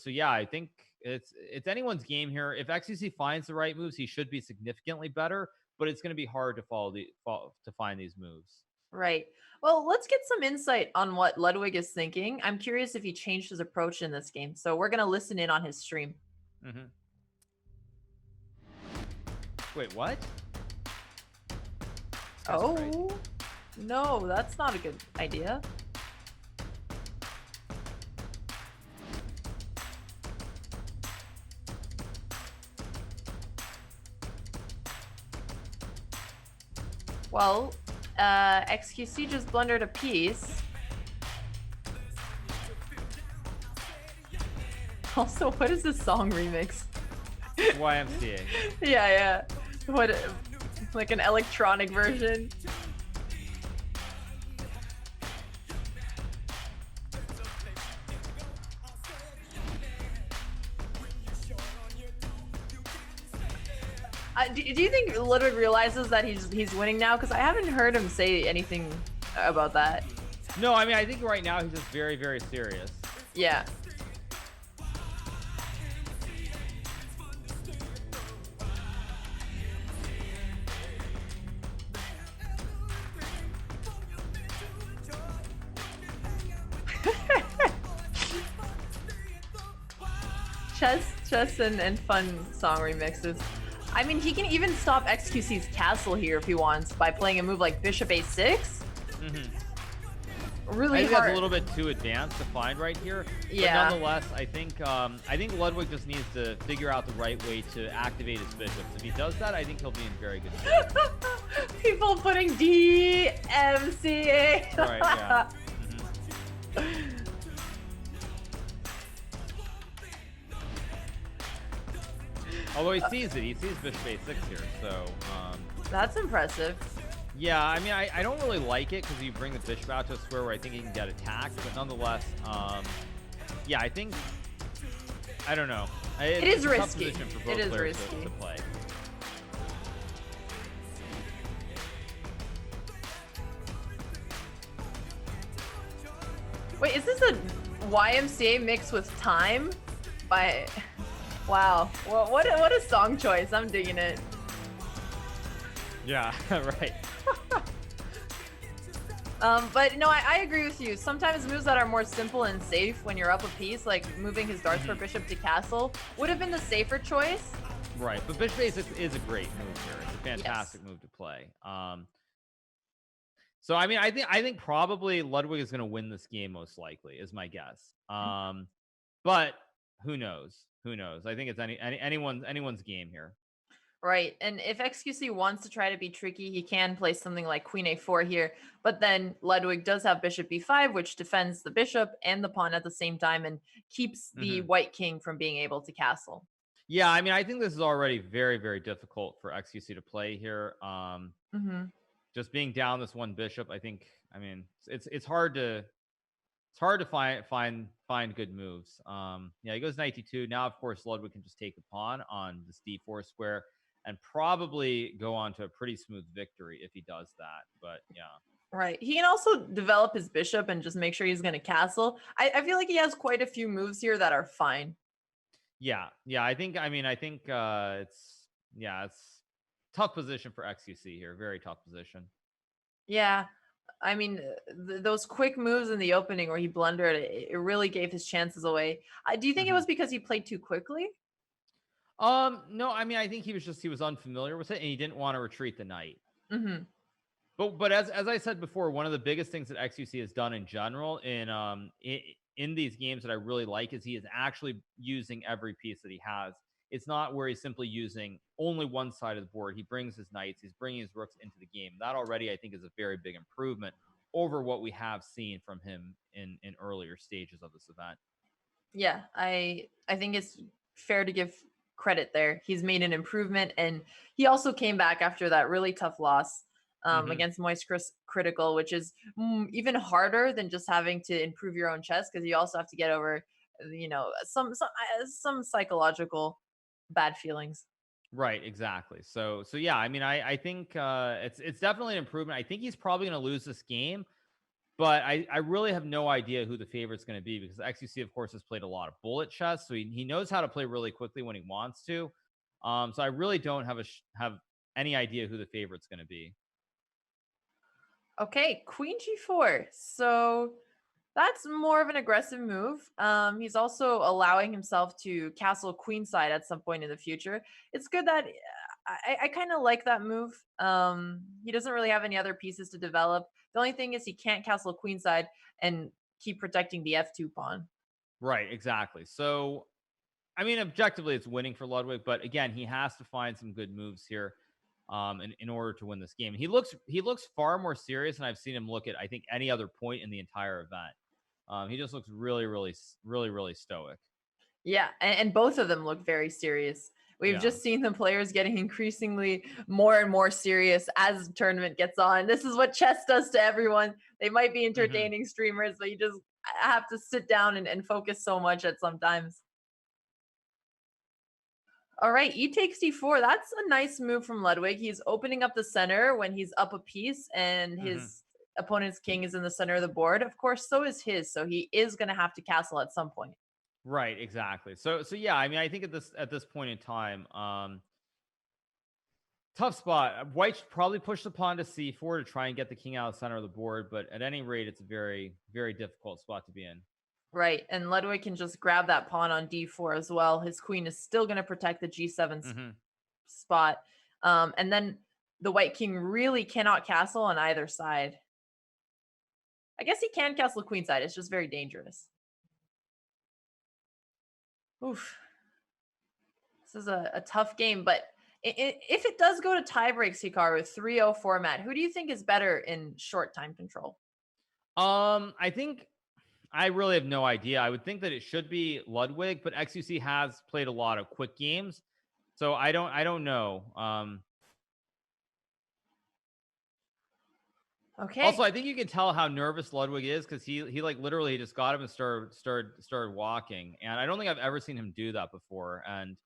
Speaker 2: yeah, I think it's anyone's game here. If XUC finds the right moves, he should be significantly better, but it's going to be hard to find these moves.
Speaker 1: Right. Well, let's get some insight on what Ludwig is thinking. I'm curious if he changed his approach in this game. So we're going to listen in on his stream.
Speaker 2: Mm-hmm. Wait, what? That's crazy.
Speaker 1: Oh, no, that's not a good idea. Well, XQC just blundered a piece. Also, what is this song remix?
Speaker 2: YMCA.
Speaker 1: Yeah. What, like an electronic version? Do you think Ludwig realizes that he's winning now? Because I haven't heard him say anything about that.
Speaker 2: No, I mean, I think right now he's just very, very serious.
Speaker 1: Yeah. Chess and fun song remixes. I mean, he can even stop XQC's castle here if he wants by playing a move like Bishop A6.
Speaker 2: Mm-hmm.
Speaker 1: Really
Speaker 2: I think
Speaker 1: hard.
Speaker 2: that's a little bit too advanced to find right here.
Speaker 1: Yeah.
Speaker 2: But nonetheless, I think Ludwig just needs to figure out the right way to activate his bishops. If he does that, I think he'll be in very good shape.
Speaker 1: People putting DMCA.
Speaker 2: Right, yeah. Mm-hmm. Although he sees it. He sees bishop a6 here, so...
Speaker 1: That's impressive.
Speaker 2: Yeah, I mean, I don't really like it because you bring the bishop out to a square where I think he can get attacked, but nonetheless, yeah, I think... I don't know.
Speaker 1: It is
Speaker 2: it's a tough
Speaker 1: risky.
Speaker 2: position for both
Speaker 1: It is
Speaker 2: players
Speaker 1: risky.
Speaker 2: to play.
Speaker 1: Wait, is this a YMCA mix with time? By... Wow. Well, what a song choice. I'm digging it.
Speaker 2: Yeah, right.
Speaker 1: But no, I agree with you. Sometimes moves that are more simple and safe when you're up a piece, like moving his darts for bishop to castle, would have been the safer choice.
Speaker 2: Right, but bishop a6 is a great move here. It's a fantastic move to play. So I mean, I think probably Ludwig is going to win this game most likely, is my guess. But who knows? Who knows? I think it's anyone's game here.
Speaker 1: Right, and if XQC wants to try to be tricky, he can play something like Queen A4 here, but then Ludwig does have Bishop B5, which defends the bishop and the pawn at the same time and keeps the white king from being able to castle.
Speaker 2: Yeah, I mean, I think this is already very, very difficult for XQC to play here. Just being down this one bishop, I mean, it's hard to find good moves. Yeah, he goes knight d2. Now, of course, Ludwig can just take the pawn on this d4 square and probably go on to a pretty smooth victory if he does that. But yeah.
Speaker 1: Right. He can also develop his bishop and just make sure he's going to castle. I feel like he has quite a few moves here that are fine.
Speaker 2: Yeah. I think it's tough position for XQC here. Very tough position.
Speaker 1: Yeah. I mean, those quick moves in the opening where he blundered, it really gave his chances away. Do you think it was because he played too quickly?
Speaker 2: No, I mean, I think he was unfamiliar with it and he didn't want to retreat the knight. But as I said before, one of the biggest things that XQC has done in general in these games that I really like is he is actually using every piece that he has. It's not where he's simply using only one side of the board. He brings his knights, he's bringing his rooks into the game. That already, I think, is a very big improvement over what we have seen from him in earlier stages of this event.
Speaker 1: Yeah, I think it's fair to give credit there. He's made an improvement, and he also came back after that really tough loss against Moist Critical, which is even harder than just having to improve your own chess, because you also have to get over, some psychological bad feelings.
Speaker 2: Right, exactly. So yeah, I mean, I think it's definitely an improvement. I think he's probably going to lose this game, but I really have no idea who the favorite's going to be, because XQC, of course, has played a lot of bullet chess, so he knows how to play really quickly when he wants to. So I really don't have any idea who the favorite's going to be.
Speaker 1: Okay, queen g4. So that's more of an aggressive move. He's also allowing himself to castle queenside at some point in the future. It's good that I kind of like that move. He doesn't really have any other pieces to develop. The only thing is he can't castle queenside and keep protecting the f2 pawn.
Speaker 2: Right, exactly. So, I mean, objectively, it's winning for Ludwig, but again, he has to find some good moves here, in order to win this game. He looks far more serious than I've seen him look at I think any other point in the entire event. He just looks really stoic.
Speaker 1: Yeah, and both of them look very serious. We've
Speaker 2: Yeah.
Speaker 1: just seen the players getting increasingly more and more serious as the tournament gets on. This is what chess does to everyone. They might be entertaining streamers, but you just have to sit down and focus so much at sometimes. All right, e takes d4. That's a nice move from Ludwig. He's opening up the center when he's up a piece and his opponent's king is in the center of the board. Of course, so is his. So he is going to have to castle at some point.
Speaker 2: Right, exactly. So yeah, I mean, I think at this point in time, tough spot. White should probably push the pawn to c4 to try and get the king out of the center of the board, but at any rate, it's a very difficult spot to be in.
Speaker 1: Right, and Ludwig can just grab that pawn on d4 as well. His queen is still going to protect the g7 spot. And then the white king really cannot castle on either side. I guess he can castle queenside. It's just very dangerous. Oof. This is a tough game, but if it does go to tiebreaks, Hikaru, 3-0 format, who do you think is better in short time control?
Speaker 2: I think I really have no idea. I would think that it should be Ludwig, but XUC has played a lot of quick games, so I don't know.
Speaker 1: Okay.
Speaker 2: Also, I think you can tell how nervous Ludwig is because he like literally just got him and started walking, and I don't think I've ever seen him do that before. And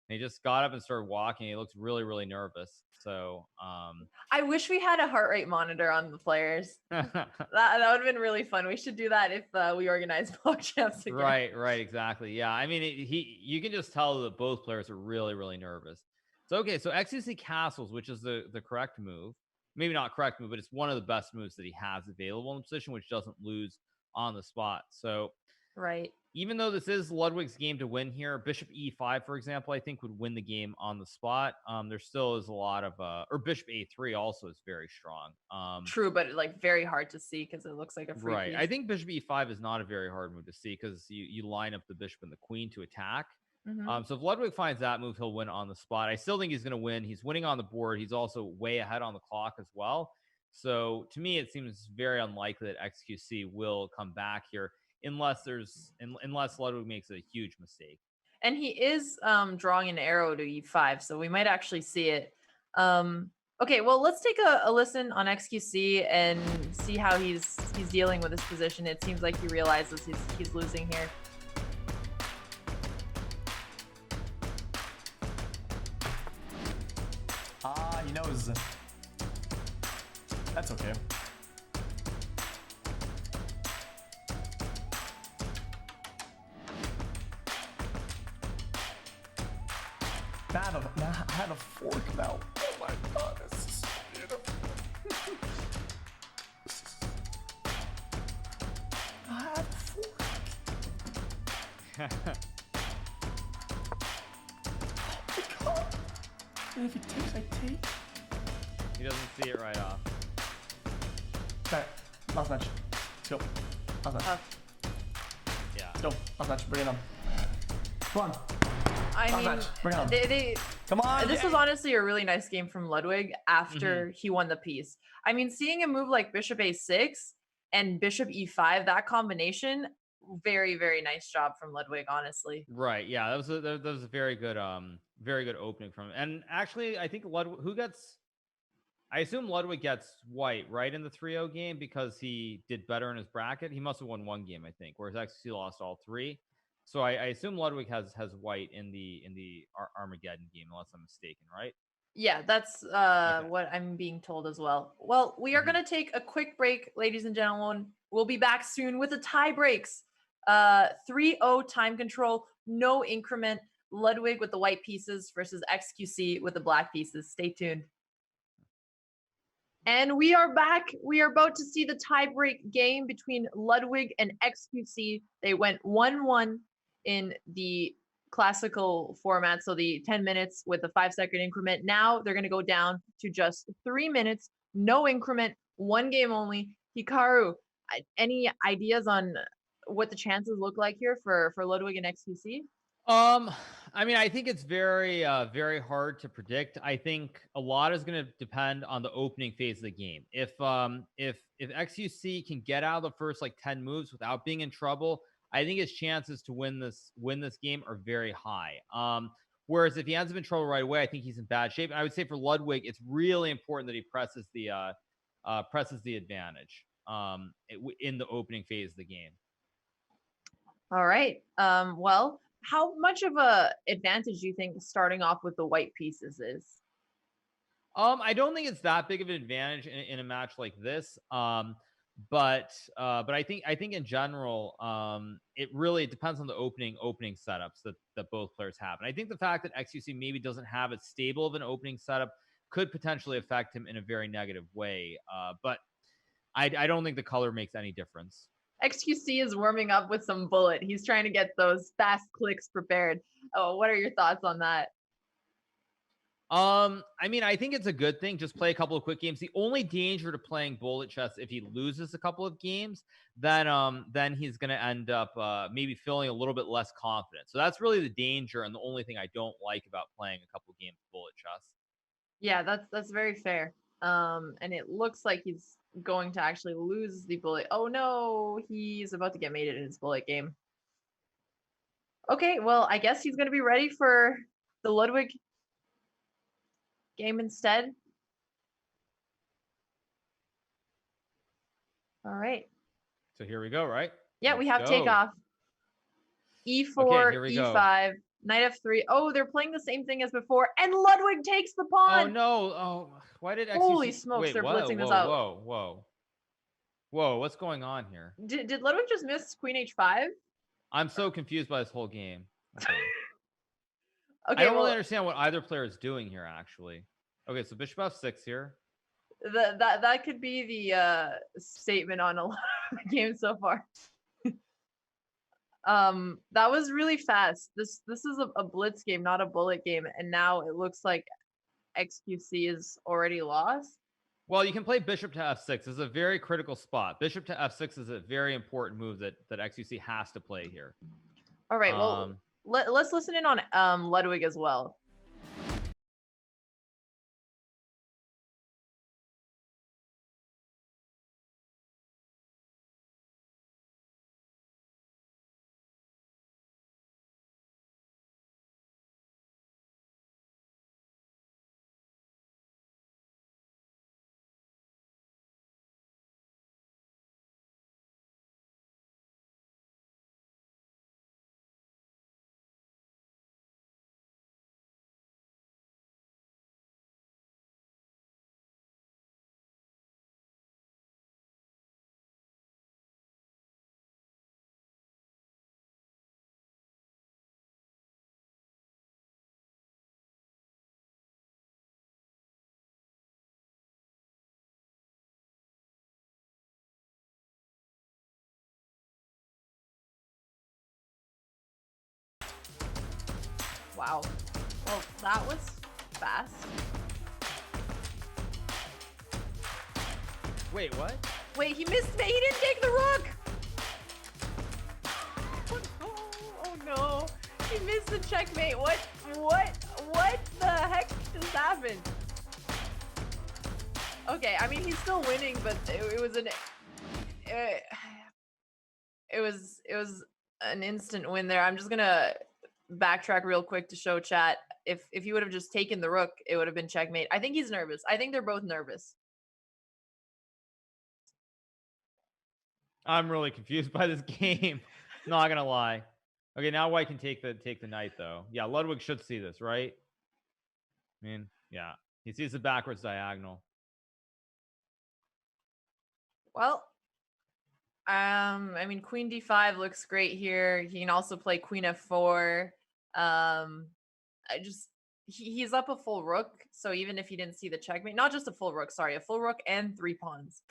Speaker 2: he just got up and started walking. He looks really nervous. So
Speaker 1: I wish we had a heart rate monitor on the players. that would have been really fun. We should do that if we organize PogChamps again.
Speaker 2: Right, exactly. Yeah, I mean, you can just tell that both players are really nervous. So okay, so XCC castles, which is the correct move. Maybe not correct move, but it's one of the best moves that he has available in the position, which doesn't lose on the spot. So
Speaker 1: right.
Speaker 2: Even though this is Ludwig's game to win here, Bishop E5, for example, I think would win the game on the spot. There still is a lot of, or Bishop A3 also is very strong.
Speaker 1: True, but like very hard to see because it looks like a free piece.
Speaker 2: I think Bishop E5 is not a very hard move to see because you line up the bishop and the queen to attack. So if Ludwig finds that move, he'll win on the spot. I still think he's going to win. He's winning on the board. He's also way ahead on the clock as well. So to me, it seems very unlikely that XQC will come back here unless Ludwig makes a huge mistake.
Speaker 1: And he is drawing an arrow to E5, so we might actually see it. Okay, well, let's take a listen on XQC and see how he's dealing with his position. It seems like he realizes he's losing here.
Speaker 3: He knows. That's okay. I have a fork now. Oh my god, this is so beautiful. I have a fork. Oh my god. And if he takes, I take.
Speaker 2: He doesn't see it right off.
Speaker 3: Alright, last match. Let's go. Last match.
Speaker 2: Yeah.
Speaker 3: Let's go. Last match. Bring it on. Come on.
Speaker 1: I
Speaker 3: Last
Speaker 1: mean,
Speaker 3: match. Bring it on. Come on.
Speaker 1: This was honestly a really nice game from Ludwig after he won the piece. I mean, seeing a move like Bishop A6 and Bishop E5, that combination, very, very nice job from Ludwig, honestly.
Speaker 2: Right. Yeah, that was a very good opening from him. And actually, I think I assume Ludwig gets white, right, in the 3-0 game because he did better in his bracket. He must have won one game, I think, whereas XC lost all three. So I assume Ludwig has white in the Armageddon game, unless I'm mistaken, right?
Speaker 1: Yeah, that's what I'm being told as well. Well, we are going to take a quick break, ladies and gentlemen. We'll be back soon with the tie breaks. 3-0 time control, no increment. Ludwig with the white pieces versus XQC with the black pieces. Stay tuned. And we are back. We are about to see the tiebreak game between Ludwig and XQC. They went 1-1 in the classical format, so the 10 minutes with a 5-second increment. Now they're going to go down to just 3 minutes, no increment, one game only. Hikaru, any ideas on what the chances look like here for Ludwig and XQC?
Speaker 2: I mean, I think it's very, very hard to predict. I think a lot is going to depend on the opening phase of the game. If XUC can get out of the first like 10 moves without being in trouble, I think his chances to win this game are very high. Whereas if he ends up in trouble right away, I think he's in bad shape. And I would say for Ludwig, it's really important that he presses the advantage in the opening phase of the game.
Speaker 1: All right. Well, how much of a advantage do you think starting off with the white pieces is?
Speaker 2: I don't think it's that big of an advantage in a match like this. But I think in general, it really depends on the opening setups that both players have. And I think the fact that XUC maybe doesn't have as stable of an opening setup could potentially affect him in a very negative way. But I don't think the color makes any difference.
Speaker 1: XQC is warming up with some bullet. He's trying to get those fast clicks prepared. Oh, what are your thoughts on that?
Speaker 2: I mean, I think it's a good thing. Just play a couple of quick games. The only danger to playing bullet chess, if he loses a couple of games, then he's gonna end up maybe feeling a little bit less confident. So that's really the danger and the only thing I don't like about playing a couple of games of bullet chess.
Speaker 1: Yeah, that's very fair. And it looks like he's going to actually lose the bullet. Oh no, he's about to get mated in his bullet game. Okay, well, I guess he's gonna be ready for the Ludwig game instead. All right.
Speaker 2: So here we go, right?
Speaker 1: Yeah, we have
Speaker 2: Let's go.
Speaker 1: takeoff. E4,
Speaker 2: Okay, here we
Speaker 1: E5, knight F3. Oh, they're playing the same thing as before, and Ludwig takes the pawn.
Speaker 2: Oh no! Oh, why did XUC...
Speaker 1: Holy smokes,
Speaker 2: Wait,
Speaker 1: they're
Speaker 2: whoa,
Speaker 1: blitzing
Speaker 2: whoa,
Speaker 1: this out.
Speaker 2: Whoa! What's going on here?
Speaker 1: Did Ludwig just miss Queen H5?
Speaker 2: I'm so confused by this whole game. Okay.
Speaker 1: Okay,
Speaker 2: I don't really understand what either player is doing here, actually. Okay, so Bishop F6 here.
Speaker 1: That could be the statement on a lot of the games so far. That was really fast. This is a blitz game, not a bullet game, and now it looks like XQC is already lost.
Speaker 2: Well, you can play Bishop to F6. This is a very critical spot. Bishop to F6 is a very important move that XQC has to play here.
Speaker 1: All right, well, let's listen in on Ludwig as well. Wow. Well, that was fast.
Speaker 2: Wait, what?
Speaker 1: Wait, he missed. He didn't take the rook. Oh no! He missed the checkmate. What the heck just happened? Okay, I mean he's still winning, but it was an instant win there. I'm just gonna backtrack real quick to show chat. If he would have just taken the rook, it would have been checkmate. I think he's nervous. I think they're both nervous.
Speaker 2: I'm really confused by this game. Not gonna lie. Okay, now White can take the knight though. Yeah, Ludwig should see this, right? I mean, yeah, he sees the backwards diagonal.
Speaker 1: Well, I mean, Queen D5 looks great here. He can also play Queen F4. I just he's up a full rook. So even if he didn't see the checkmate, not just a full rook, sorry, a full rook and 3 pawns.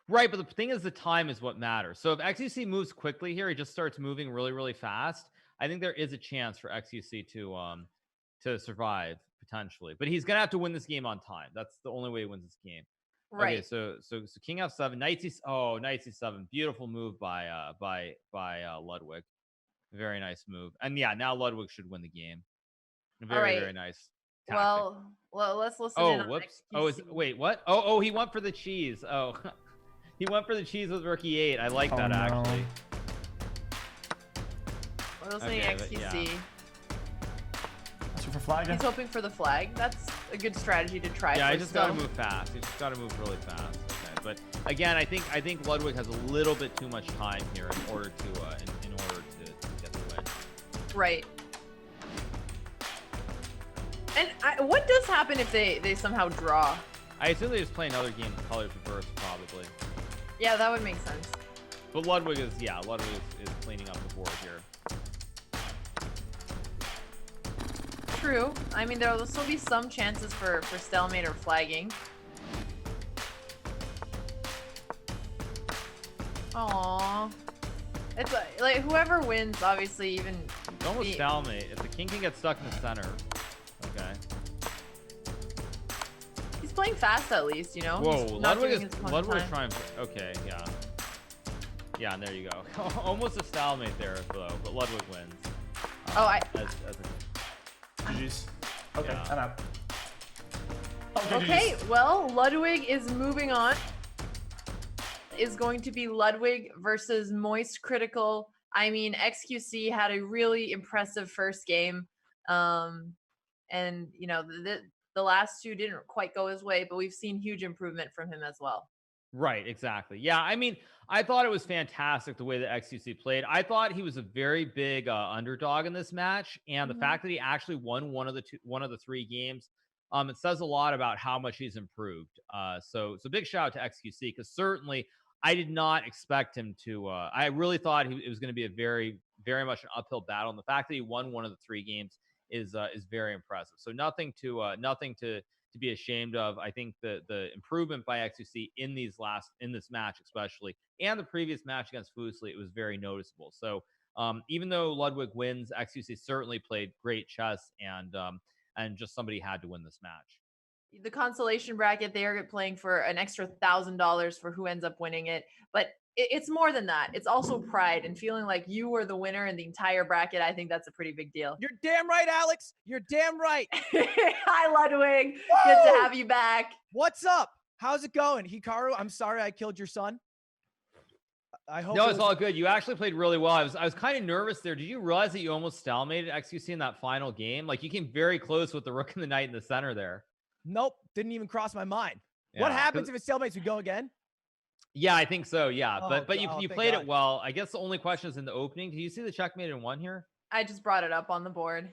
Speaker 2: Right, but the thing is, the time is what matters. So if XUC moves quickly here, he just starts moving really, really fast. I think there is a chance for XUC to survive potentially, but he's gonna have to win this game on time. That's the only way he wins this game. Okay,
Speaker 1: Right.
Speaker 2: so King F7, Knight C. Oh, Knight C7, beautiful move by Ludwig. Very nice move, and yeah, now Ludwig should win the game.
Speaker 1: All
Speaker 2: Very,
Speaker 1: right.
Speaker 2: very nice tactic.
Speaker 1: Well, let's listen in
Speaker 2: Oh,
Speaker 1: on
Speaker 2: whoops.
Speaker 1: XQC.
Speaker 2: Wait, what? Oh, he went for the cheese. Oh, he went for the cheese with Rook E8. I like that
Speaker 3: no.
Speaker 2: actually.
Speaker 1: We're listening
Speaker 2: Okay,
Speaker 1: to
Speaker 2: but
Speaker 1: XQC.
Speaker 2: yeah.
Speaker 3: So for flag.
Speaker 1: He's hoping for the flag. That's a good strategy to try.
Speaker 2: Yeah, I
Speaker 1: for
Speaker 2: just
Speaker 1: still.
Speaker 2: gotta move fast. You just gotta move really fast. Okay, but again, I think Ludwig has a little bit too much time here in order to get the win.
Speaker 1: Right. And what does happen if they somehow draw?
Speaker 2: I assume they just play another game with colors reversed, probably.
Speaker 1: Yeah, that would make sense.
Speaker 2: But Ludwig is cleaning up the board here.
Speaker 1: True. I mean, there'll still be some chances for stalemate or flagging. Aww. It's like whoever wins, obviously, even.
Speaker 2: It's almost stalemate. If the king can get stuck in the center. Okay.
Speaker 1: He's playing fast at least, you know?
Speaker 2: Whoa,
Speaker 1: He's not giving
Speaker 2: Ludwig
Speaker 1: his opponent
Speaker 2: is
Speaker 1: time.
Speaker 2: trying. Okay, yeah. Yeah, and there you go. Almost a stalemate there, though, but Ludwig wins.
Speaker 3: GG's. Okay,
Speaker 2: Yeah.
Speaker 3: I'm out.
Speaker 1: Okay,
Speaker 3: GG's.
Speaker 1: well, Ludwig is moving on. Is going to be Ludwig versus Moist Critical. I mean, XQC had a really impressive first game. And, you know, the last two didn't quite go his way, but we've seen huge improvement from him as well.
Speaker 2: Right, exactly. Yeah, I mean, I thought it was fantastic the way that XQC played. I thought he was a very big underdog in this match, and the fact that he actually won one of the 3 games, it says a lot about how much he's improved. So big shout out to XQC, because certainly I did not expect him to. I really thought it was going to be a very, very much an uphill battle, and the fact that he won one of the 3 games is very impressive. So nothing to be ashamed of. I think the improvement by XQC in this match especially, and the previous match against Fuseli, it was very noticeable. So even though Ludwig wins, XQC certainly played great chess, and just somebody had to win this match.
Speaker 1: The consolation bracket, they are playing for an extra $1,000 for who ends up winning it. But it's more than that. It's also pride and feeling like you were the winner in the entire bracket. I think that's a pretty big deal.
Speaker 6: You're damn right, Alex. You're damn right.
Speaker 1: Hi, Ludwig.
Speaker 6: Woo!
Speaker 1: Good to have you back.
Speaker 6: What's up? How's it going? Hikaru, I'm sorry I killed your son. I hope
Speaker 2: No, it's all good. You actually played really well. I was kind of nervous there. Did you realize that you almost stalemated XQC in that final game? Like, you came very close with the rook and the knight in the center there.
Speaker 6: Nope, didn't even cross my mind.
Speaker 2: Yeah,
Speaker 6: What happens if it stalemates? We go again?
Speaker 2: Yeah, I think so. Yeah,
Speaker 6: Oh,
Speaker 2: but you
Speaker 6: thank
Speaker 2: played
Speaker 6: God.
Speaker 2: it well. I guess the only question is in the opening. Did you see the checkmate in 1 here?
Speaker 1: I just brought it up on the board.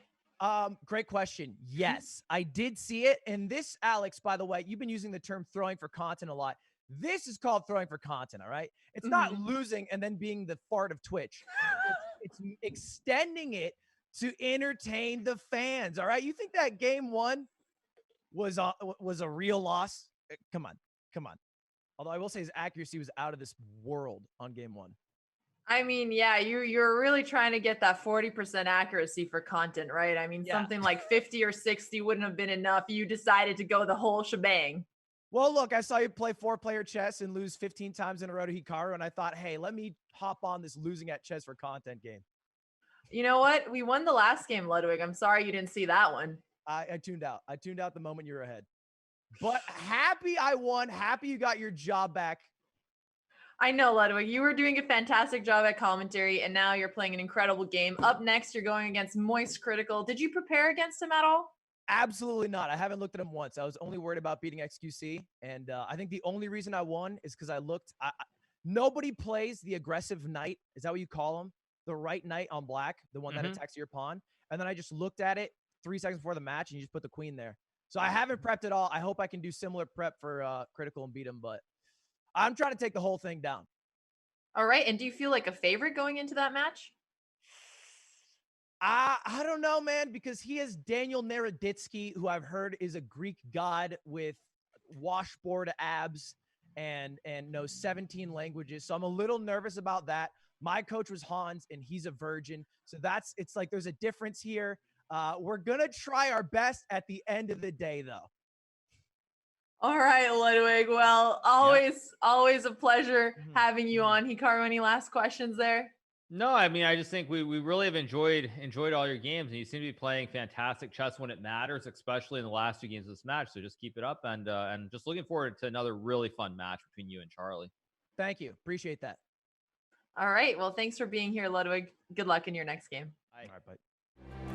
Speaker 6: Great question. Yes, I did see it. And this, Alex, by the way, you've been using the term throwing for content a lot. This is called throwing for content, all right? It's not losing and then being the fart of Twitch. It's extending it to entertain the fans, all right? You think that game 1 was a real loss? Come on. Although I will say his accuracy was out of this world on game 1.
Speaker 1: I mean, yeah, you're really trying to get that 40% accuracy for content, right? I mean, something like 50 or 60 wouldn't have been enough. You decided to go the whole shebang.
Speaker 6: Well, look, I saw you play 4-player chess and lose 15 times in a row to Hikaru, and I thought, hey, let me hop on this losing at chess for content game.
Speaker 1: You know what? We won the last game, Ludwig. I'm sorry you didn't see that one.
Speaker 6: I tuned out. I tuned out the moment you were ahead. But happy I won. Happy you got your job back.
Speaker 1: I know, Ludwig. You were doing a fantastic job at commentary, and now you're playing an incredible game. Up next, you're going against Moist Critical. Did you prepare against him at all?
Speaker 6: Absolutely not. I haven't looked at him once. I was only worried about beating XQC, and I think the only reason I won is because I looked. Nobody plays the aggressive knight. Is that what you call him? The right knight on black, the one that attacks your pawn. And then I just looked at it 3 seconds before the match, and you just put the queen there. So I haven't prepped at all. I hope I can do similar prep for Critical and beat him, but I'm trying to take the whole thing down.
Speaker 1: All right. And do you feel like a favorite going into that match?
Speaker 6: I don't know, man, because he has Daniel Naroditsky, who I've heard is a Greek god with washboard abs and knows 17 languages. So I'm a little nervous about that. My coach was Hans, and he's a virgin. So it's like there's a difference here. We're going to try our best at the end of the day, though.
Speaker 1: All right, Ludwig. Well, always a pleasure having you on. Hikaru, any last questions there?
Speaker 2: No, I mean, I just think we really have enjoyed all your games, and you seem to be playing fantastic chess when it matters, especially in the last 2 games of this match. So just keep it up, and just looking forward to another really fun match between you and Charlie.
Speaker 6: Thank you. Appreciate that.
Speaker 1: All right. Well, thanks for being here, Ludwig. Good luck in your next game.
Speaker 6: All right, bye.